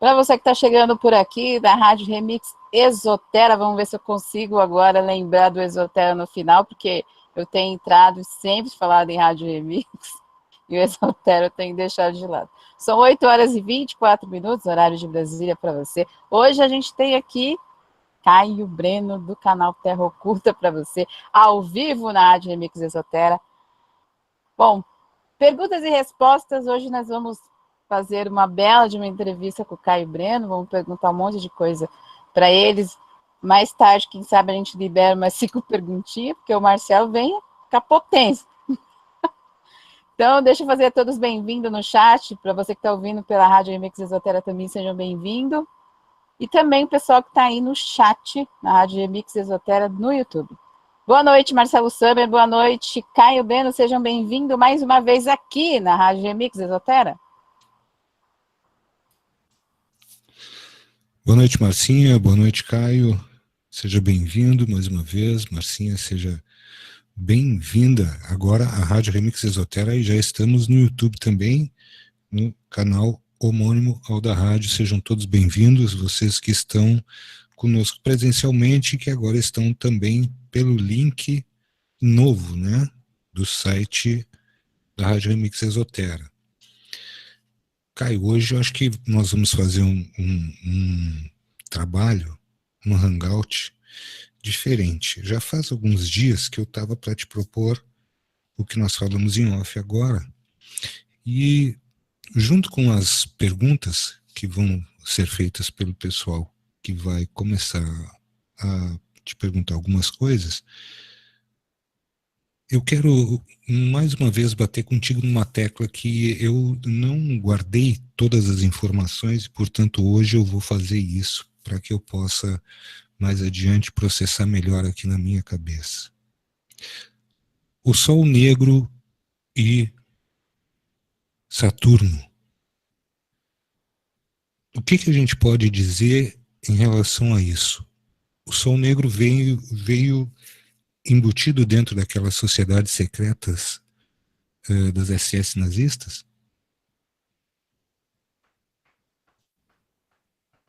Para você que está chegando por aqui, da Rádio Remix Exotera, vamos ver se eu consigo agora lembrar do Exotera no final, porque eu tenho entrado e sempre falado em Rádio Remix, e o Exotera eu tenho deixado de lado. São 8 horas e 24 minutos, horário de Brasília para você. Hoje a gente tem aqui Caio Breno, do canal Terra Oculta, para você, ao vivo na Rádio Remix Exotera. Bom, perguntas e respostas, hoje nós vamos fazer uma bela de uma entrevista com o Caio Breno, vamos perguntar um monte de coisa para eles. Mais tarde, quem sabe, a gente libera umas 5 perguntinhas, porque o Marcelo vem com a potência. Então, deixa eu fazer todos bem-vindos no chat, para você que está ouvindo pela Rádio Remix Exotera também, sejam bem-vindos. E também o pessoal que está aí no chat, na Rádio Remix Exotera, no YouTube. Boa noite, Marcelo Summer, boa noite, Caio Breno, sejam bem-vindos mais uma vez aqui na Rádio Remix Exotera. Boa noite, Marcinha, boa noite, Caio, seja bem-vindo mais uma vez, Marcinha, seja bem-vinda agora à Rádio Remix Exotera e já estamos no YouTube também, no canal homônimo ao da rádio. Sejam todos bem-vindos, vocês que estão conosco presencialmente e que agora estão também pelo link novo, né, do site da Rádio Remix Exotera. Caio, hoje eu acho que nós vamos fazer um trabalho, um hangout diferente. Já faz alguns dias que eu estava para te propor o que nós falamos em off agora, e junto com as perguntas que vão ser feitas pelo pessoal que vai começar a te perguntar algumas coisas, eu quero mais uma vez bater contigo numa tecla que eu não guardei todas as informações e, portanto, hoje eu vou fazer isso para que eu possa mais adiante processar melhor aqui na minha cabeça. O Sol Negro e Saturno. O que a gente pode dizer em relação a isso? O Sol Negro veio embutido dentro daquelas sociedades secretas das SS nazistas?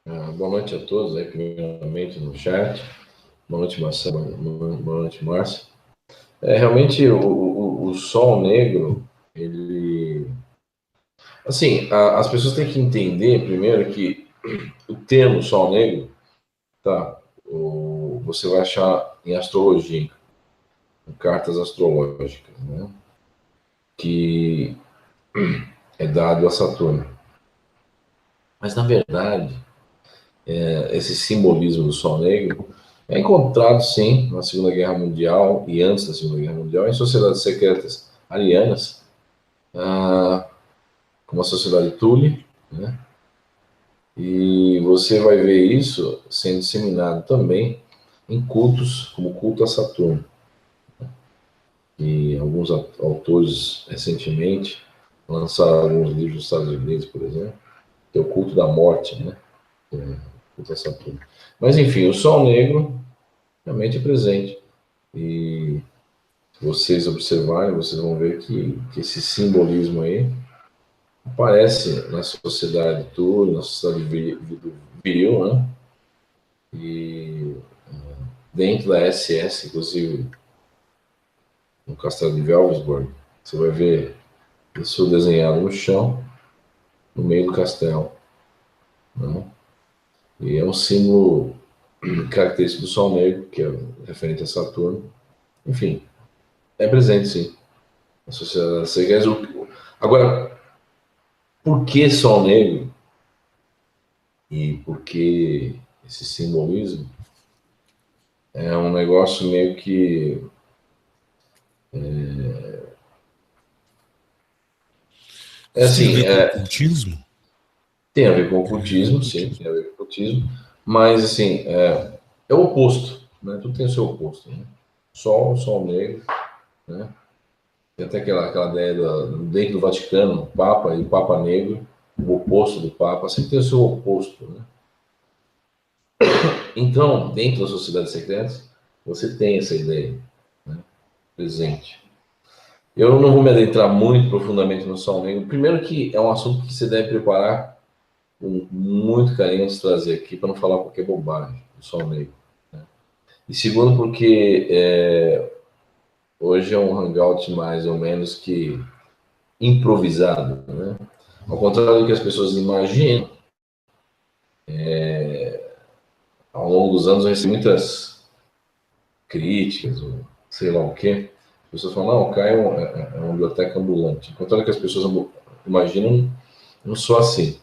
Boa noite a todos aí, primeiramente no chat. Boa noite, Marcelo. Boa noite, Márcio. Realmente, o Sol Negro, ele... Assim, as pessoas têm que entender, primeiro, que o termo Sol Negro, tá, você vai achar em astrologia, em cartas astrológicas, né, que é dado a Saturno. Mas, na verdade, esse simbolismo do Sol Negro é encontrado, sim, na Segunda Guerra Mundial e antes da Segunda Guerra Mundial, em sociedades secretas arianas, como a Sociedade Thule, né? E você vai ver isso sendo disseminado também em cultos, como o culto a Saturno. E alguns autores, recentemente, lançaram alguns livros nos Estados Unidos, por exemplo, que é o culto da morte, né? Culto a Saturno. Mas, enfim, o Sol Negro realmente é presente. E se vocês observarem, vocês vão ver que esse simbolismo aí aparece na sociedade Thule, na sociedade viril, né? E dentro da SS, inclusive no castelo de Velvesburg, você vai ver isso desenhado no chão, no meio do castelo, né? E é um símbolo característico do Sol Negro, que é referente a Saturno. Enfim, é presente, sim, na sociedade secreta. Agora, por que Sol Negro? E por que esse simbolismo? É um negócio meio que... Assim, tem a ver com ocultismo? Tem a ver com ocultismo, sim, tem a ver com ocultismo, mas, assim, é o oposto, né? Tudo tem o seu oposto, né? Sol Negro, né? Tem até aquela ideia dentro do Vaticano, o Papa e o Papa Negro, o oposto do Papa, sempre tem o seu oposto, né? Então, dentro das sociedades secretas, você tem essa ideia, né, presente. Eu não vou me adentrar muito profundamente no Sol Negro. Primeiro que é um assunto que você deve preparar com muito carinho de trazer aqui para não falar qualquer bobagem, o Sol Negro. Né? E segundo, porque hoje é um hangout mais ou menos que improvisado, né? Ao contrário do que as pessoas imaginam, ao longo dos anos eu recebi muitas críticas, ou sei lá o quê. As pessoas falam, não, o Caio é uma biblioteca ambulante. Ao contrário do que as pessoas imaginam, eu não sou assim.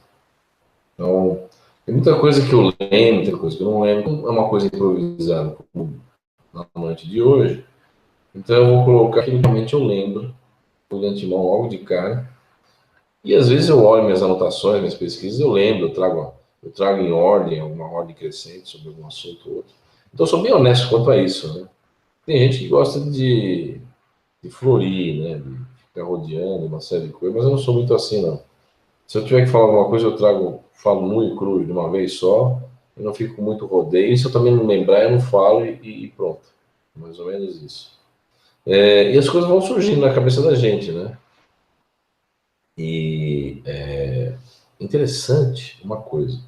Então, tem muita coisa que eu lembro, muita coisa que eu não lembro. É uma coisa improvisada, como na noite de hoje. Então, eu vou colocar que realmente eu lembro, de antemão, logo de cara. E às vezes eu olho minhas anotações, minhas pesquisas, eu lembro, eu trago em ordem, alguma ordem crescente sobre algum assunto ou outro. Então, eu sou bem honesto quanto a isso, né? Tem gente que gosta de florir, né? De ficar rodeando uma série de coisas, mas eu não sou muito assim, não. Se eu tiver que falar alguma coisa, falo nu e cru de uma vez só, eu não fico com muito rodeio. E se eu também não lembrar, eu não falo e pronto. Mais ou menos isso. E as coisas vão surgindo na cabeça da gente, né? E interessante uma coisa,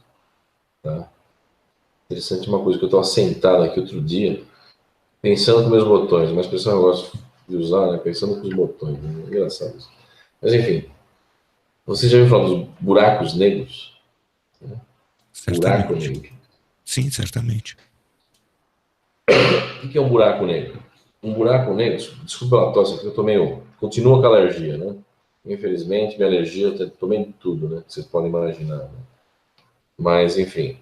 tá? Interessante uma coisa que eu estava sentado aqui outro dia, pensando com meus botões, mas pessoal gosta de usar, né? Pensando com os botões, né? Engraçado isso. Mas enfim, você já ouviu falar dos buracos negros? Né? Buraco Certamente. negro. Sim, certamente. O que é um buraco negro? Um buraco negro, desculpa a tosse aqui, eu tô meio. Continua com a alergia, né? Infelizmente, minha alergia, eu tomei de tudo, né? Vocês podem imaginar. Né? Mas, enfim,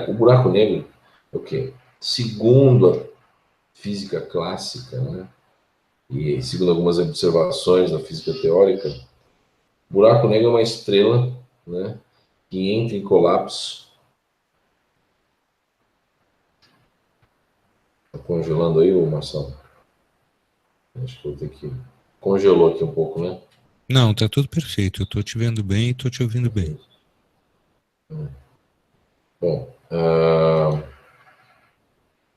o buraco negro é o quê? Segundo a física clássica, né? E segundo algumas observações da física teórica, buraco negro é uma estrela, né? Que entra em colapso. Tá congelando aí, Marcelo? Acho que eu vou ter que. Congelou aqui um pouco, né? Não, tá tudo perfeito. Eu tô te vendo bem e tô te ouvindo bem. Bom,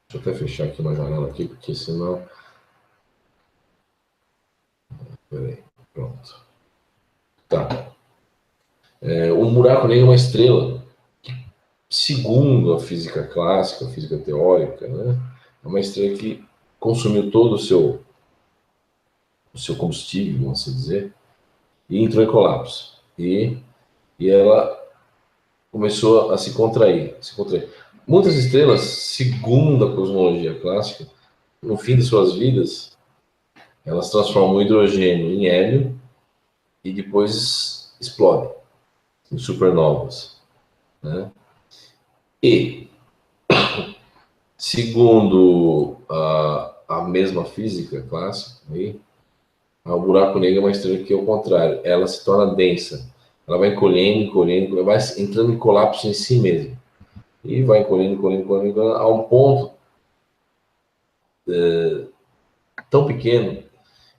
deixa eu até fechar aqui uma janela aqui, porque senão. Peraí, pronto. Tá. Um buraco negro é uma estrela que, segundo a física clássica, a física teórica, né, é uma estrela que consumiu todo o seu combustível, vamos assim dizer, e entrou em colapso. E ela começou a se contrair, se contrair. Muitas estrelas, segundo a cosmologia clássica, no fim de suas vidas, elas transformam o hidrogênio em hélio e depois explodem em supernovas. Né? E, segundo a mesma física clássica, aí, o buraco negro é uma estrela que, ao contrário, ela se torna densa. Ela vai encolhendo, encolhendo, vai entrando em colapso em si mesma. E vai encolhendo, encolhendo, encolhendo, a um ponto tão pequeno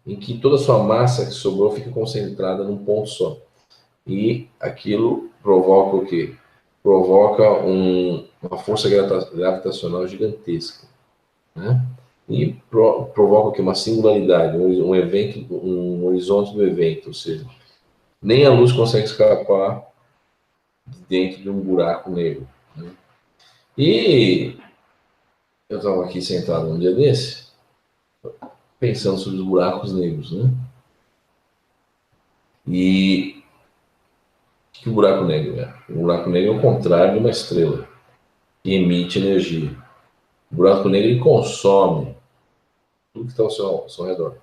em que toda a sua massa que sobrou fica concentrada num ponto só. E aquilo provoca o quê? Provoca uma força gravitacional gigantesca. Né? E provoca o quê? Uma singularidade, um evento, um horizonte do evento, ou seja, nem a luz consegue escapar de dentro de um buraco negro. Né? E eu estava aqui sentado um dia desse, pensando sobre os buracos negros, né? E o que o buraco negro é? O buraco negro é o contrário de uma estrela, que emite energia. O buraco negro ele consome tudo que está ao seu redor.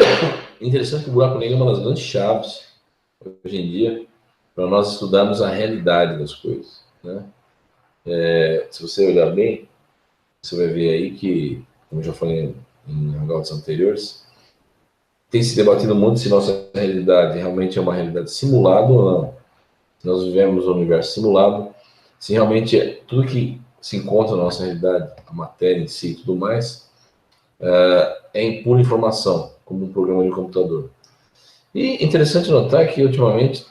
É interessante que o buraco negro é uma das grandes chaves, hoje em dia, para nós estudarmos a realidade das coisas. Né? Se você olhar bem, você vai ver aí que, como eu já falei em hangouts anteriores, tem se debatido muito se nossa realidade realmente é uma realidade simulada ou não. Se nós vivemos um universo simulado, se realmente tudo que se encontra na nossa realidade, a matéria em si e tudo mais, é em pura informação, como um programa de computador. E interessante notar que, ultimamente,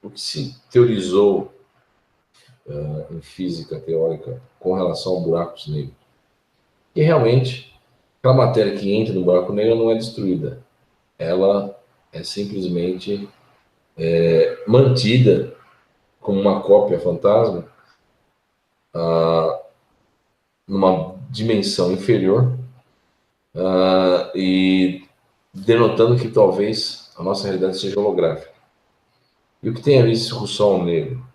o que se teorizou em física teórica com relação a buracos negros, que realmente aquela matéria que entra no buraco negro não é destruída, ela é simplesmente mantida como uma cópia fantasma, numa dimensão inferior, e denotando que talvez a nossa realidade seja holográfica. E o que tem a ver isso com o Sol negro?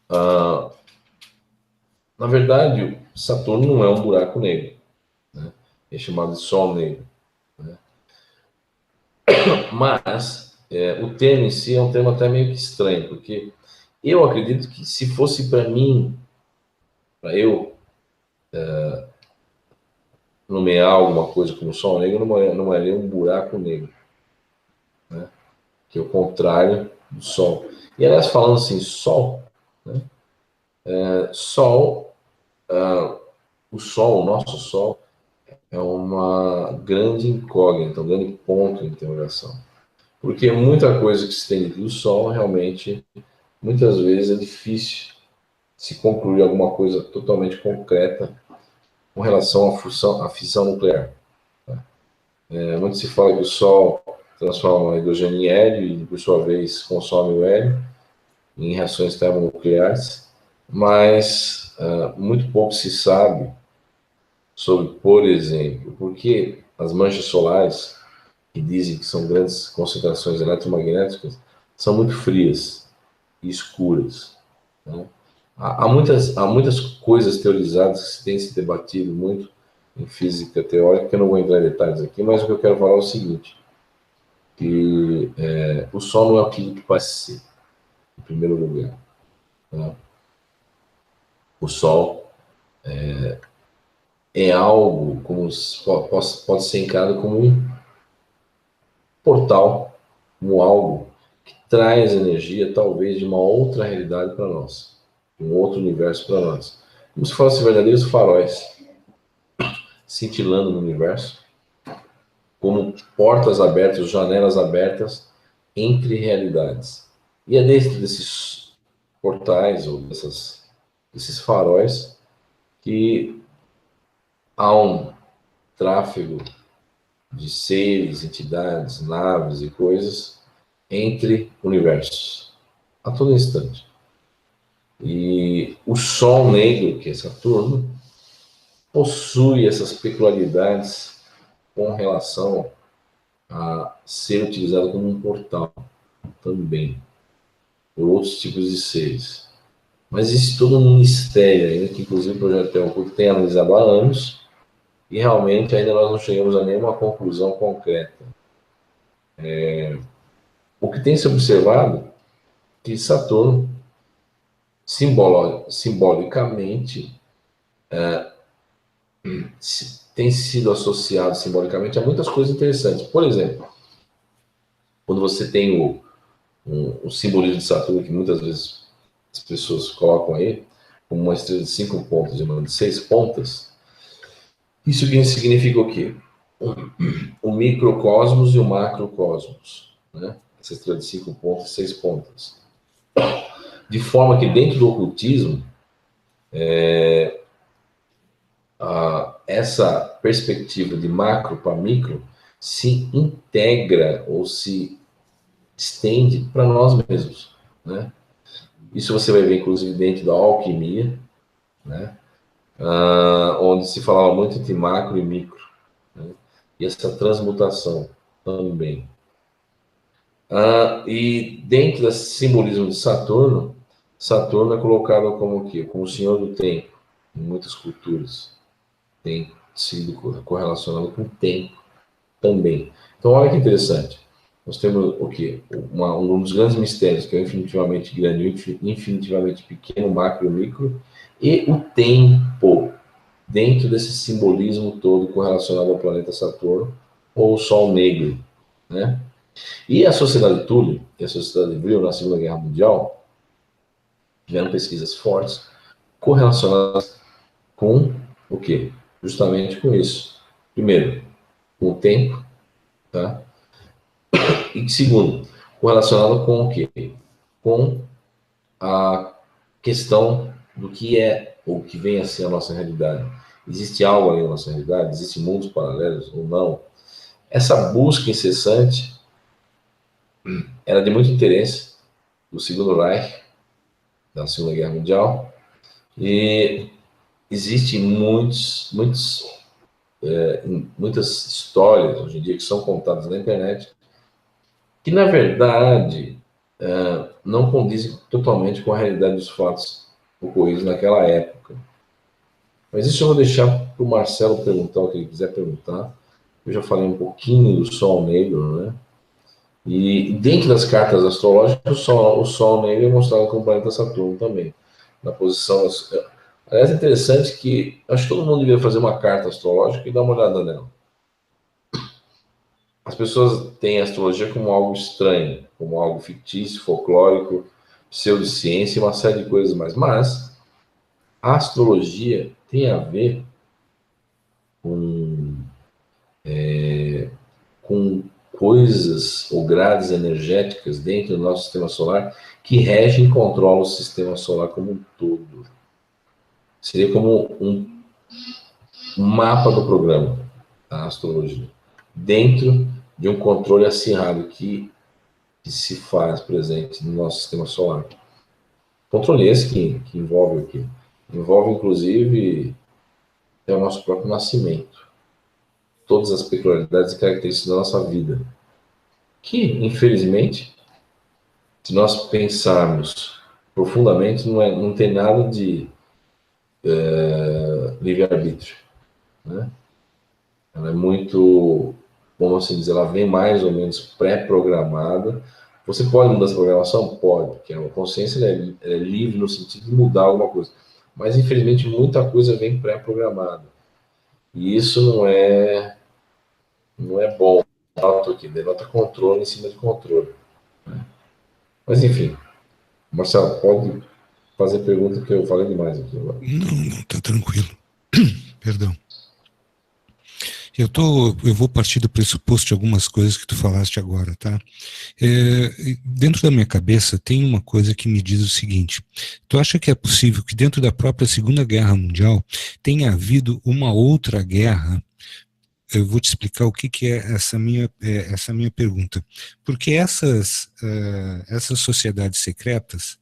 Na verdade, Saturno não é um buraco negro, né? É chamado de Sol negro, né? Mas o termo em si é um termo até meio que estranho, porque eu acredito que se fosse para mim, para eu nomear alguma coisa como Sol negro, eu nomearia um buraco negro, né? Que é o contrário do Sol. E aliás, falando assim, Sol, né? Sol, o Sol, o nosso Sol, é uma grande incógnita, um grande ponto de interrogação. Porque muita coisa que se tem do Sol, realmente, muitas vezes é difícil se concluir alguma coisa totalmente concreta com relação à fissão nuclear. Muito se fala que o Sol transforma o hidrogênio em hélio e, por sua vez, consome o hélio em reações termonucleares, mas muito pouco se sabe sobre, por exemplo, por que as manchas solares, que dizem que são grandes concentrações eletromagnéticas, são muito frias e escuras, né? Há muitas coisas teorizadas que tem se debatido muito em física teórica, que eu não vou entrar em detalhes aqui, mas o que eu quero falar é o seguinte, que o Sol não é aquilo que parece ser, em primeiro lugar, né? O Sol é algo, pode ser encarado como um portal, como algo que traz energia, talvez, de uma outra realidade para nós, de um outro universo para nós. Como se fossem verdadeiros faróis cintilando no universo, como portas abertas, janelas abertas entre realidades. E é dentro desses portais, ou desses faróis, que há um tráfego de seres, entidades, naves e coisas entre universos, a todo instante. E o Sol negro, que é Saturno, possui essas peculiaridades com relação a ser utilizado como um portal também, por outros tipos de seres. Mas existe todo um mistério ainda, que inclusive o Projeto Terra Oculta tem analisado há anos, e realmente ainda nós não chegamos a nenhuma conclusão concreta. O que tem se observado é que Saturno, simbolicamente, tem sido associado simbolicamente a muitas coisas interessantes. Por exemplo, quando você tem o simbolismo de Saturno, que muitas vezes as pessoas colocam aí, como uma estrela de 5 pontas e uma de 6 pontas, isso significa o quê? O microcosmos e o macrocosmos, né? Essa estrela de 5 pontas e 6 pontas. De forma que dentro do ocultismo, essa perspectiva de macro para micro se integra ou se estende para nós mesmos, né? Isso você vai ver, inclusive, dentro da alquimia, né? Onde se falava muito entre macro e micro, né? E essa transmutação também. E dentro desse simbolismo de Saturno, Saturno é colocado como o quê? Como o senhor do tempo, em muitas culturas. Tem sido correlacionado com o tempo também. Então, olha que interessante. Nós temos o quê? Um dos grandes mistérios, que é o infinitivamente grande, o infinitivamente pequeno, macro e micro, e o tempo, dentro desse simbolismo todo correlacionado ao planeta Saturno, ou o Sol negro, né? E a Sociedade Thule e a Sociedade Vril, na Segunda Guerra Mundial, tiveram pesquisas fortes correlacionadas com o quê? Justamente com isso. Primeiro, com o tempo, tá? E segundo, correlacionado com o quê? Com a questão do que é ou que vem a ser a nossa realidade. Existe algo além da nossa realidade? Existem mundos paralelos ou não? Essa busca incessante era de muito interesse do Segundo Reich, da Segunda Guerra Mundial, e existem muitas histórias hoje em dia que são contadas na internet que, na verdade, não condizem totalmente com a realidade dos fatos ocorridos naquela época. Mas isso eu vou deixar para o Marcelo perguntar o que ele quiser perguntar. Eu já falei um pouquinho do Sol Negro, né? E dentro das cartas astrológicas, o Sol Negro é mostrado como planeta Saturno também, na posição. Aliás, é interessante que acho que todo mundo deveria fazer uma carta astrológica e dar uma olhada nela. As pessoas têm a astrologia como algo estranho, como algo fictício, folclórico, pseudociência e uma série de coisas mais. Mas a astrologia tem a ver com coisas ou grades energéticas dentro do nosso sistema solar que regem e controlam o sistema solar como um todo. Seria como um mapa do programa da astrologia, dentro de um controle acirrado que se faz presente no nosso sistema solar. Controle esse que envolve o quê? Envolve, inclusive, o nosso próprio nascimento. Todas as peculiaridades e características da nossa vida. Que, infelizmente, se nós pensarmos profundamente, não tem nada de livre-arbítrio. Né? Ela é muito, como assim dizer, ela vem mais ou menos pré-programada. Você pode mudar essa programação? Pode, porque a consciência é livre no sentido de mudar alguma coisa. Mas, infelizmente, muita coisa vem pré-programada. E isso não é bom. Denota controle em cima de controle. Né? Mas, enfim, Marcelo, pode fazer pergunta que eu falei demais aqui agora. Não, tá tranquilo. Perdão. Eu vou partir do pressuposto de algumas coisas que tu falaste agora, tá? Dentro da minha cabeça tem uma coisa que me diz o seguinte: tu acha que é possível que dentro da própria Segunda Guerra Mundial tenha havido uma outra guerra? Eu vou te explicar o que é essa minha pergunta. Porque essas sociedades secretas,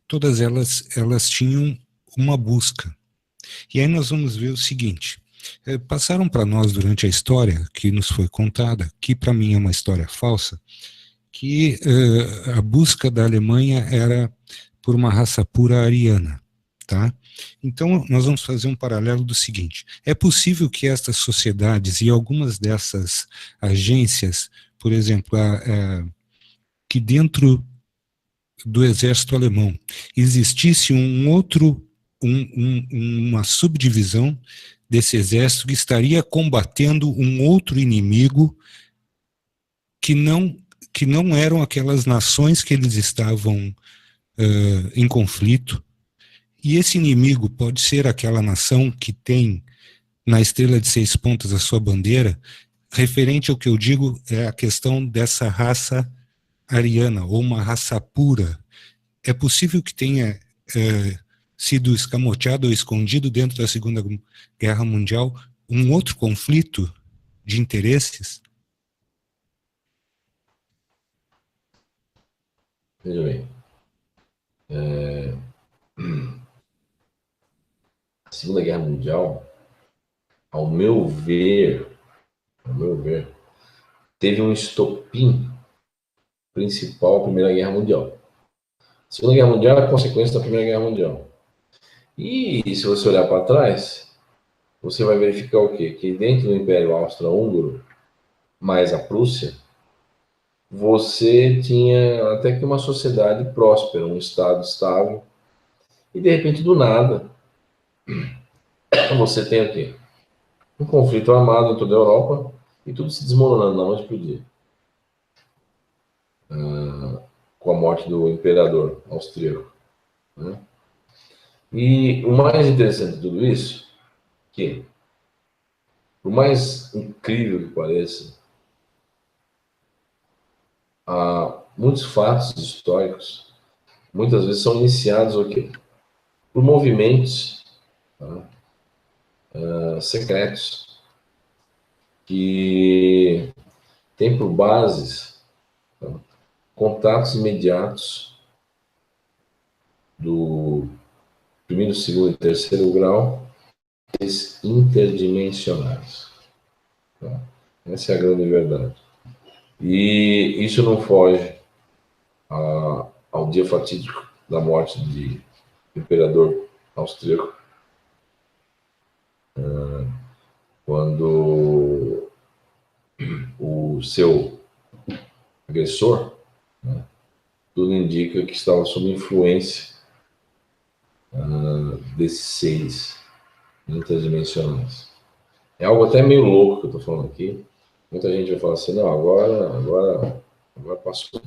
todas elas tinham uma busca. E aí nós vamos ver o seguinte: passaram para nós durante a história que nos foi contada, que para mim é uma história falsa, que a busca da Alemanha era por uma raça pura ariana, tá? Então nós vamos fazer um paralelo do seguinte: é possível que estas sociedades e algumas dessas agências, por exemplo, que dentro do exército alemão existisse uma subdivisão desse exército que estaria combatendo um outro inimigo que não eram aquelas nações que eles estavam em conflito, e esse inimigo pode ser aquela nação que tem na estrela de 6 pontas a sua bandeira. Referente ao que eu digo é a questão dessa raça ariana, ou uma raça pura. É possível que tenha sido escamoteado ou escondido dentro da Segunda Guerra Mundial um outro conflito de interesses? Veja bem. A Segunda Guerra Mundial, ao meu ver, teve um estopim principal à Primeira Guerra Mundial. A Segunda Guerra Mundial é a consequência da Primeira Guerra Mundial. E se você olhar para trás, você vai verificar o quê? Que dentro do Império Austro-Húngaro, mais a Prússia, você tinha até que uma sociedade próspera, um Estado estável, e de repente, do nada, você tem o quê? Um conflito armado em toda a Europa e tudo se desmoronando da noite para o dia. Com a morte do imperador austríaco. Né? E o mais interessante de tudo isso, que, por mais incrível que pareça, muitos fatos históricos, muitas vezes são iniciados o quê? Por movimentos secretos que têm por bases contatos imediatos do primeiro, segundo e terceiro grau interdimensionais. Tá? Essa é a grande verdade. E isso não foge ao dia fatídico da morte do imperador austríaco, quando o seu agressor, né, tudo indica que estava sob influência desses seres interdimensionais. É algo até meio louco que eu estou falando aqui. Muita gente vai falar assim, não, agora passou.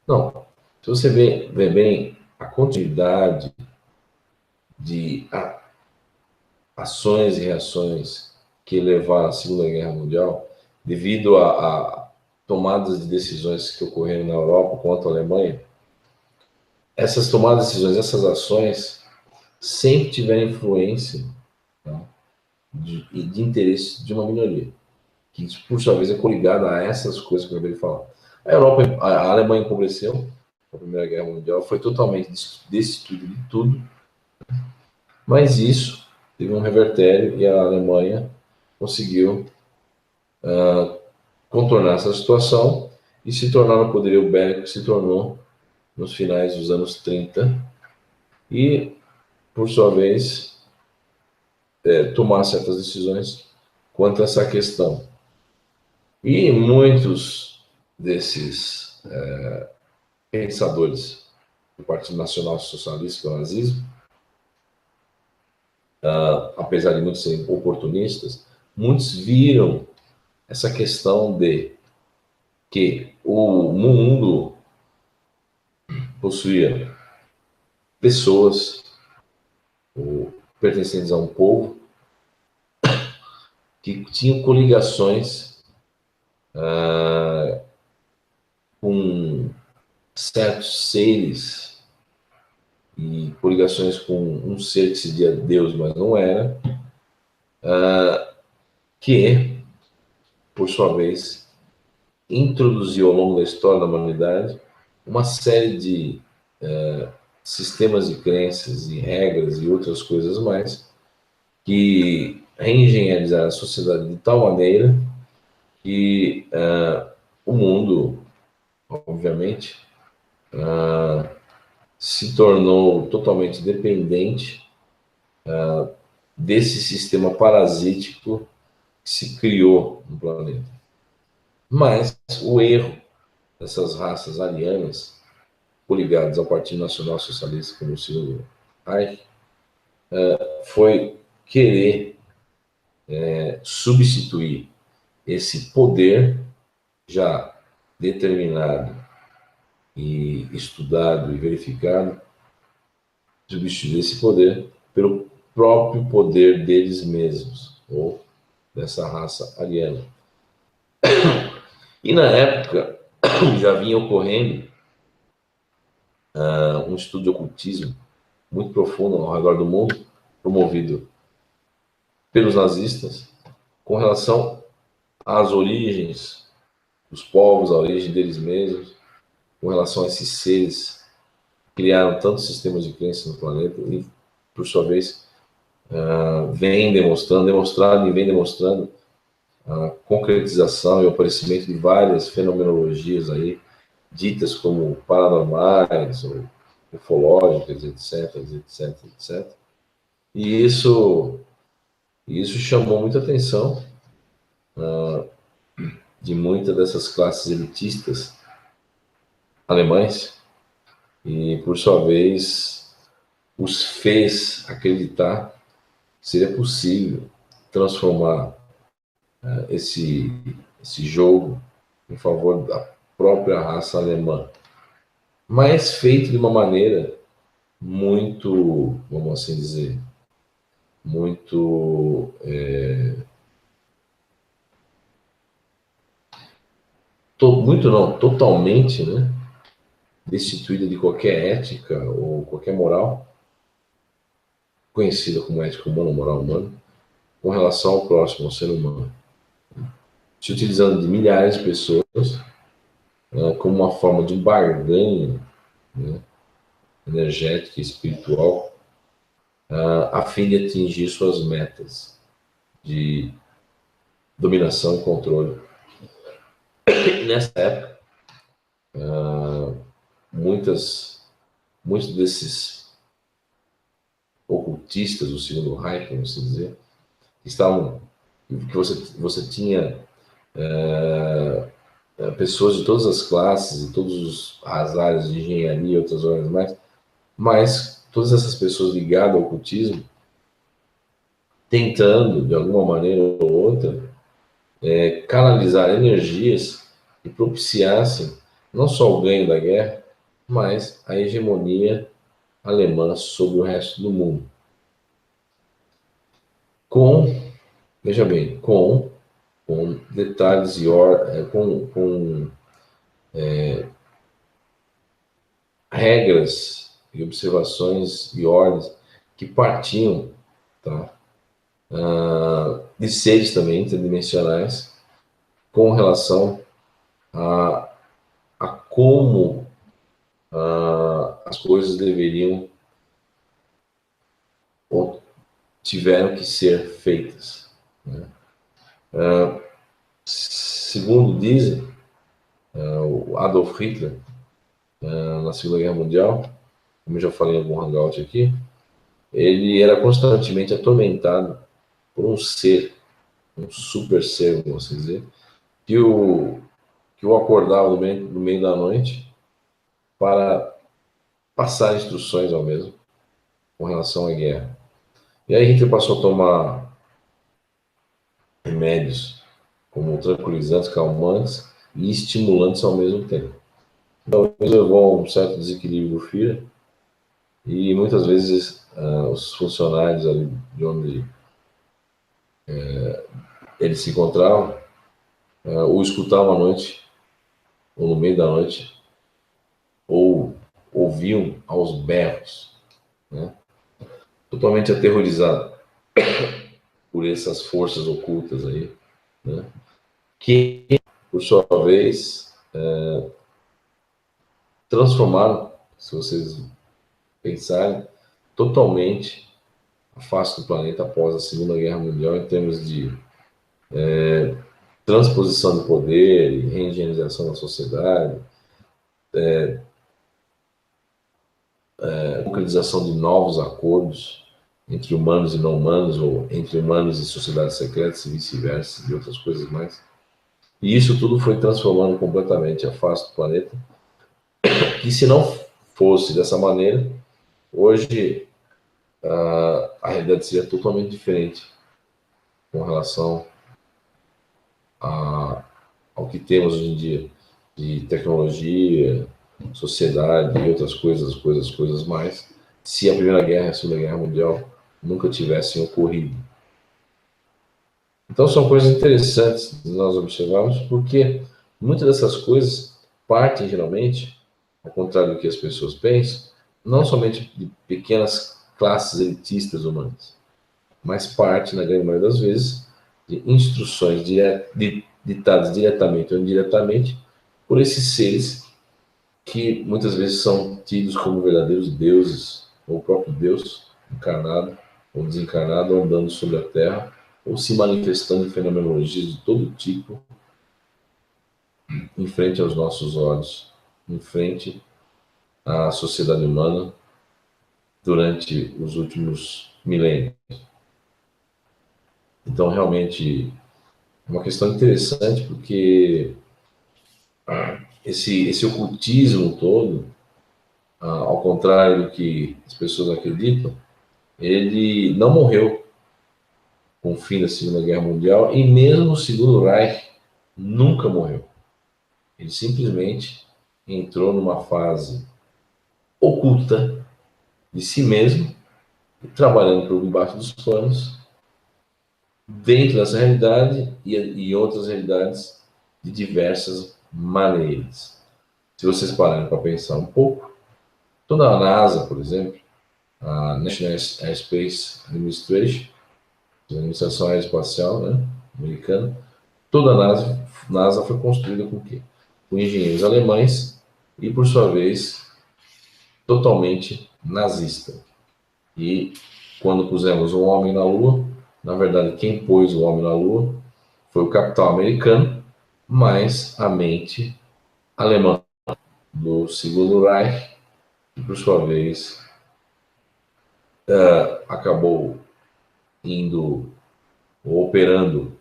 Não. Se você vê bem a continuidade de ações e reações que levaram à Segunda Guerra Mundial, devido a tomadas de decisões que ocorreram na Europa quanto à Alemanha, essas tomadas de decisões, essas ações, sempre tiveram influência, tá, de interesse de uma minoria, que por sua vez é coligada a essas coisas que eu acabei de falar. A Alemanha empobreceu na Primeira Guerra Mundial, foi totalmente destituída de tudo, mas isso teve um revertério e a Alemanha conseguiu contornar essa situação e se tornar no poderio bélico que se tornou nos finais dos anos 30 e, por sua vez, tomar certas decisões quanto a essa questão. E muitos desses pensadores do Partido Nacional Socialista, que é o nazismo, apesar de muitos serem oportunistas, muitos viram essa questão de que o mundo possuía pessoas pertencentes a um povo que tinham coligações com certos seres e coligações com um ser que se dizia Deus, mas não era, que, por sua vez, introduziu ao longo da história da humanidade uma série de sistemas de crenças e regras e outras coisas mais que reengenharizaram a sociedade de tal maneira que o mundo, obviamente, se tornou totalmente dependente desse sistema parasítico que se criou no planeta. Mas o erro dessas raças arianas, coligadas ao Partido Nacional Socialista como o segundo Reich, foi querer substituir esse poder já determinado e estudado e verificado, substituir esse poder pelo próprio poder deles mesmos, ou dessa raça ariana. E na época já vinha ocorrendo um estudo de ocultismo muito profundo ao redor do mundo, promovido pelos nazistas, com relação às origens dos povos, a origem deles mesmos, com relação a esses seres que criaram tantos sistemas de crença no planeta e, por sua vez, vem demonstrando a concretização e o aparecimento de várias fenomenologias aí, ditas como paranormais, ou ufológicas, etc, etc, etc. E isso chamou muita atenção de muitas dessas classes elitistas alemães e, por sua vez, os fez acreditar que seria possível transformar esse jogo em favor da própria raça alemã, mas feito de uma maneira muito, vamos assim dizer, muito totalmente, né, destituída de qualquer ética ou qualquer moral, conhecida como ética humana ou moral humana, com relação ao próximo, ao ser humano, se utilizando de milhares de pessoas como uma forma de barganha, né, energética e espiritual, a fim de atingir suas metas de dominação e controle. E nessa época, muitos desses ocultistas do segundo Reich, vamos dizer, que você tinha pessoas de todas as classes e todas as áreas de engenharia e outras áreas mais, mas todas essas pessoas ligadas ao ocultismo tentando, de alguma maneira ou outra, canalizar energias que propiciassem não só o ganho da guerra, mas a hegemonia alemã sobre o resto do mundo. Veja bem, com detalhes e regras e observações e ordens que partiam, tá, de seres também interdimensionais com relação a como as coisas deveriam ou tiveram que ser feitas, né? Segundo dizem, o Adolf Hitler, na Segunda Guerra Mundial, como eu já falei em algum hangout aqui, ele era constantemente atormentado por um ser, um super ser, vamos dizer, que o acordava no meio da noite para passar instruções ao mesmo com relação à guerra. E aí Hitler passou a tomar remédios como tranquilizantes, calmantes e estimulantes ao mesmo tempo. Então, isso levou a um certo desequilíbrio do Führer e muitas vezes os funcionários ali de onde ele se encontrava ou escutavam à noite, ou no meio da noite, ou ouviam aos berros, né? Totalmente aterrorizado por essas forças ocultas aí, né? Que, por sua vez, transformaram, se vocês pensarem, totalmente a face do planeta após a Segunda Guerra Mundial em termos de transposição de poder e reengenerização da sociedade, localização de novos acordos entre humanos e não humanos, ou entre humanos e sociedades secretas e vice-versa, e outras coisas mais. E isso tudo foi transformando completamente a face do planeta, que se não fosse dessa maneira, hoje a realidade seria totalmente diferente com relação ao que temos hoje em dia de tecnologia, sociedade e outras coisas mais, se a Primeira Guerra e a Segunda Guerra Mundial nunca tivessem ocorrido. Então são coisas interessantes de nós observarmos, porque muitas dessas coisas partem geralmente, ao contrário do que as pessoas pensam, não somente de pequenas classes elitistas humanas, mas parte, na grande maioria das vezes, de instruções ditadas diretamente ou indiretamente por esses seres que muitas vezes são tidos como verdadeiros deuses, ou o próprio Deus encarnado ou desencarnado, andando sobre a Terra, ou se manifestando em fenomenologias de todo tipo, em frente aos nossos olhos, em frente à sociedade humana, durante os últimos milênios. Então, realmente, é uma questão interessante, porque esse ocultismo todo, ao contrário do que as pessoas acreditam, ele não morreu com o fim da Segunda Guerra Mundial, e mesmo o Segundo Reich nunca morreu. Ele simplesmente entrou numa fase oculta de si mesmo, trabalhando por debaixo dos panos, dentro dessa realidade e outras realidades de diversas maneiras. Se vocês pararem para pensar um pouco, toda a NASA, por exemplo, a National Airspace Administration, a Administração Aeroespacial, né, americana, toda a NASA foi construída com o quê? Com engenheiros alemães e, por sua vez, totalmente nazista. E quando pusemos um homem na Lua, na verdade, quem pôs o homem na Lua foi o capital americano, mas a mente alemã do Segundo Reich, que por sua vez acabou indo ou operando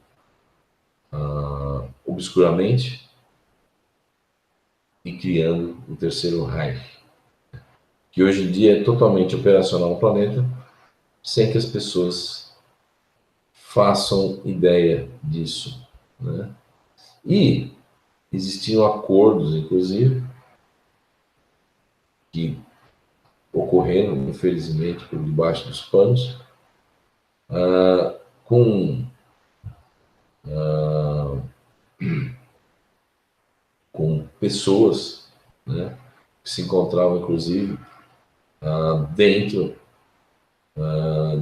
obscuramente e criando o Terceiro Reich, que hoje em dia é totalmente operacional no planeta, sem que as pessoas façam ideia disso, né? E existiam acordos, inclusive, que ocorreram, infelizmente, por debaixo dos panos, com, com pessoas, né, que se encontravam, inclusive, dentro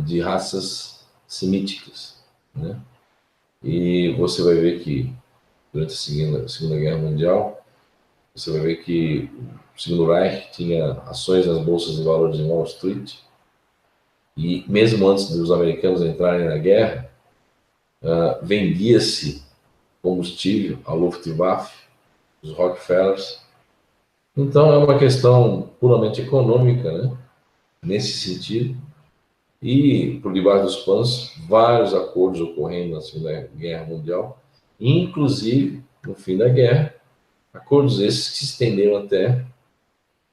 de raças semíticas, né? E você vai ver que, durante a Segunda Guerra Mundial, você vai ver que o Segundo Reich tinha ações nas bolsas de valores de Wall Street, e mesmo antes dos americanos entrarem na guerra, vendia-se combustível à Luftwaffe, os Rockefellers. Então é uma questão puramente econômica, né? Nesse sentido. E, por debaixo dos panos, vários acordos ocorrendo na Segunda Guerra Mundial, inclusive, no fim da guerra, acordos esses que se estenderam até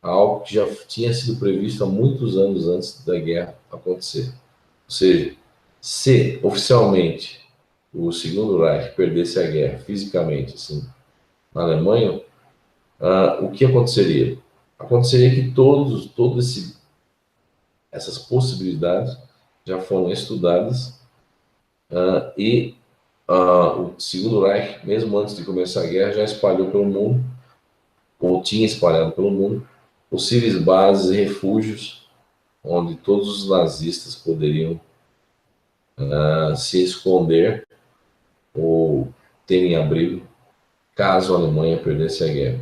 algo que já tinha sido previsto há muitos anos antes da guerra acontecer. Ou seja, se oficialmente o Segundo Reich perdesse a guerra fisicamente, assim, na Alemanha, o que aconteceria? Aconteceria que essas possibilidades já foram estudadas, e o Segundo Reich, mesmo antes de começar a guerra, já espalhou pelo mundo, ou tinha espalhado pelo mundo, possíveis bases e refúgios onde todos os nazistas poderiam se esconder ou terem abrigo caso a Alemanha perdesse a guerra.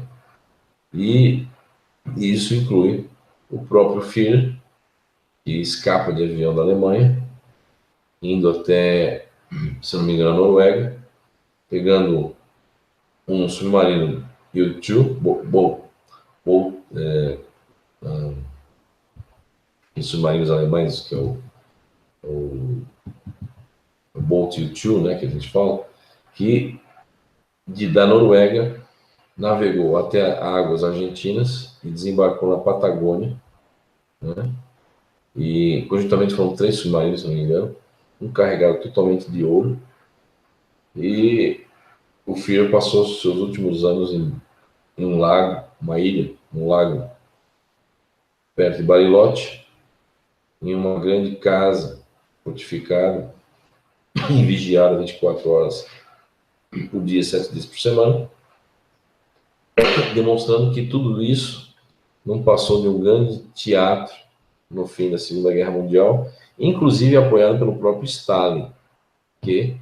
E isso inclui o próprio Führer, que escapa de avião da Alemanha, indo até, se não me engano, a Noruega, pegando um submarino U-2, em submarinos alemães, que é o Bolt U-2, né, que a gente fala, que da Noruega navegou até águas argentinas e desembarcou na Patagônia, né? E conjuntamente foram 3 submarinos, se não me engano, um carregado totalmente de ouro. E o Führer passou os seus últimos anos em um lago, uma ilha, um lago perto de Bariloche, em uma grande casa fortificada e vigiada 24 horas por dia, 7 dias por semana, demonstrando que tudo isso não passou de um grande teatro no fim da Segunda Guerra Mundial, inclusive apoiado pelo próprio Stalin, que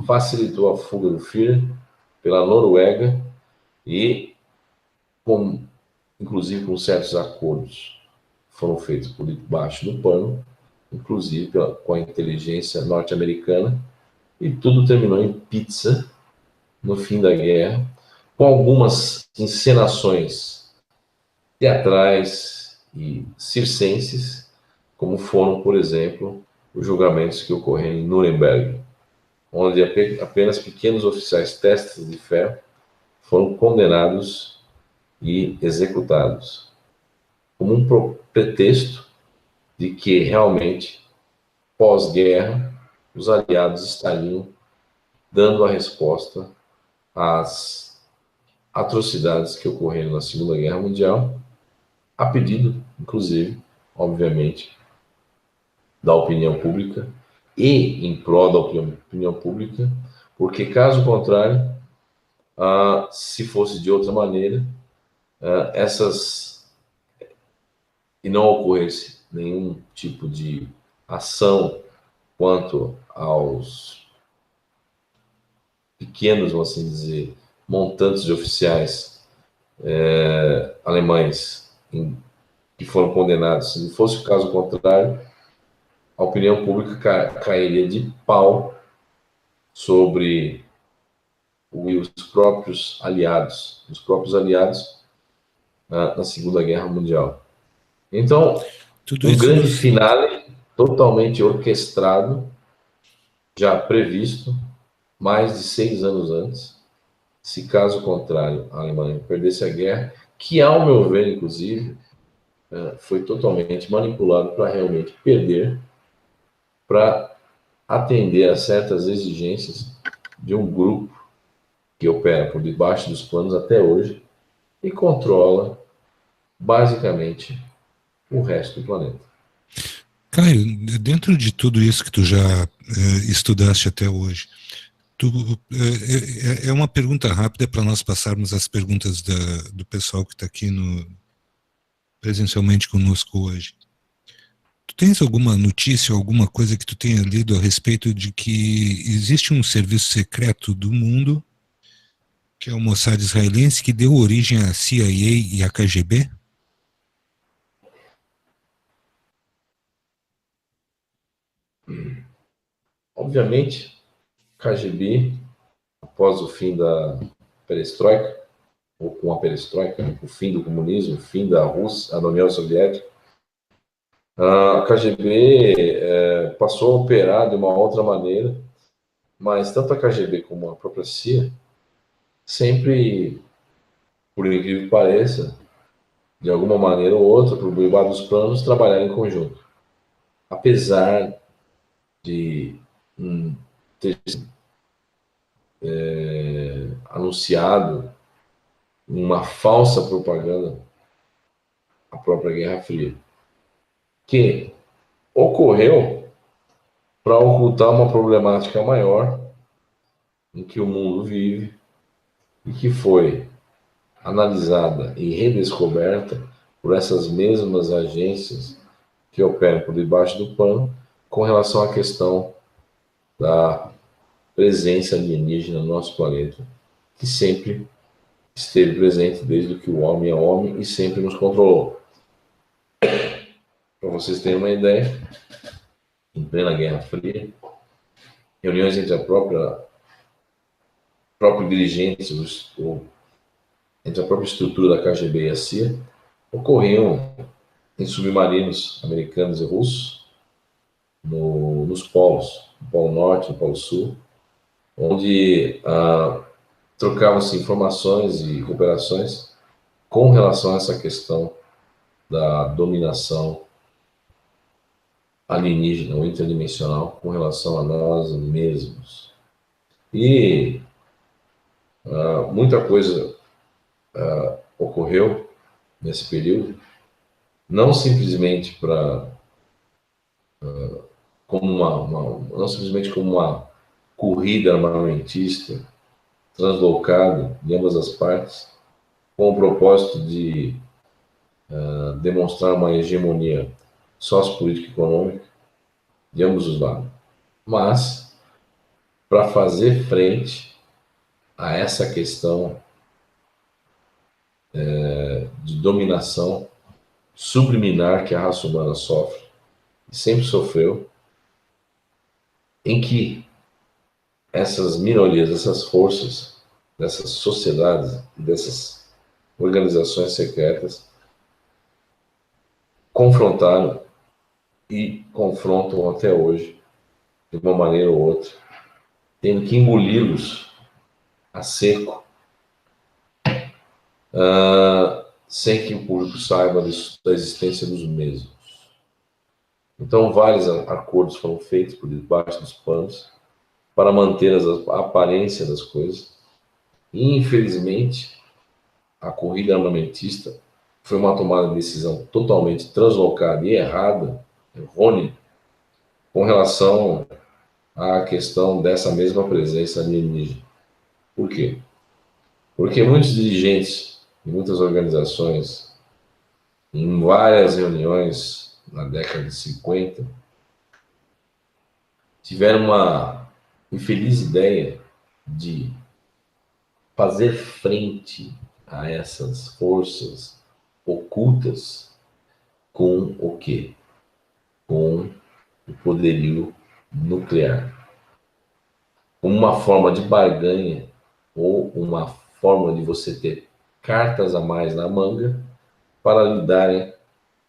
facilitou a fuga do Führer pela Noruega e, inclusive com certos acordos foram feitos por debaixo do pano, inclusive com a inteligência norte-americana, e tudo terminou em pizza no fim da guerra, com algumas encenações teatrais e circenses, como foram, por exemplo, os julgamentos que ocorreram em Nuremberg, onde apenas pequenos oficiais testes de fé foram condenados e executados, como um pretexto de que realmente, pós-guerra, os aliados estariam dando a resposta às atrocidades que ocorreram na Segunda Guerra Mundial, a pedido, inclusive, obviamente, da opinião pública e em prol da opinião pública, porque, caso contrário, se fosse de outra maneira, e não ocorresse nenhum tipo de ação quanto aos pequenos, vamos assim dizer, montantes de oficiais alemães que foram condenados. Se fosse o caso contrário, a opinião pública cairia de pau sobre os próprios aliados na Segunda Guerra Mundial. Então, Tudo um isso grande finale totalmente orquestrado, já previsto, mais de 6 anos antes, se caso contrário a Alemanha perdesse a guerra, que, ao meu ver, inclusive, foi totalmente manipulado para realmente perder, para atender a certas exigências de um grupo que opera por debaixo dos panos até hoje e controla, basicamente, o resto do planeta. Caio, dentro de tudo isso que tu já estudaste até hoje, é uma pergunta rápida para nós passarmos as perguntas do pessoal que está aqui presencialmente conosco hoje. Tu tens alguma notícia, alguma coisa que tu tenha lido a respeito de que existe um serviço secreto do mundo, que é o Mossad israelense, que deu origem à CIA e à KGB? Obviamente, KGB, após o fim da perestroika, ou com a perestroika, o fim do comunismo, o fim da Rússia, da União Soviética, a KGB passou a operar de uma outra maneira, mas tanto a KGB como a própria CIA sempre, por incrível que pareça, de alguma maneira ou outra, por debaixo dos planos, trabalharam em conjunto. Apesar de ter anunciado uma falsa propaganda à própria Guerra Fria, que ocorreu para ocultar uma problemática maior em que o mundo vive e que foi analisada e redescoberta por essas mesmas agências que operam por debaixo do pano com relação à questão da presença alienígena no nosso planeta, que sempre esteve presente desde que o homem é homem e sempre nos controlou. Para vocês terem uma ideia, em plena Guerra Fria, reuniões entre próprio dirigentes, entre a própria estrutura da KGB e a CIA, ocorriam em submarinos americanos e russos, nos polos, no Polo Norte, no Polo Sul, onde trocavam-se informações e cooperações com relação a essa questão da dominação alienígena ou interdimensional com relação a nós mesmos. E muita coisa ocorreu nesse período, não simplesmente não simplesmente como uma corrida armamentista translocada de ambas as partes, com o propósito de demonstrar uma hegemonia sociopolítica e econômica de ambos os lados, mas para fazer frente a essa questão de dominação subliminar que a raça humana sofre, e sempre sofreu, em que essas minorias, essas forças, dessas sociedades, dessas organizações secretas confrontaram e confrontam até hoje, de uma maneira ou outra, tendo que engoli-los a seco, sem que o público saiba da existência dos mesmos. Então, vários acordos foram feitos por debaixo dos panos para manter a aparência das coisas. E, infelizmente, a corrida armamentista foi uma tomada de decisão totalmente translocada e errada, errônea, com relação à questão dessa mesma presença alienígena. Por quê? Porque muitos dirigentes de muitas organizações, em várias reuniões na década de 50, tiveram uma infeliz ideia de fazer frente a essas forças ocultas com o quê? Com o poderio nuclear. Uma forma de barganha ou uma forma de você ter cartas a mais na manga para lidarem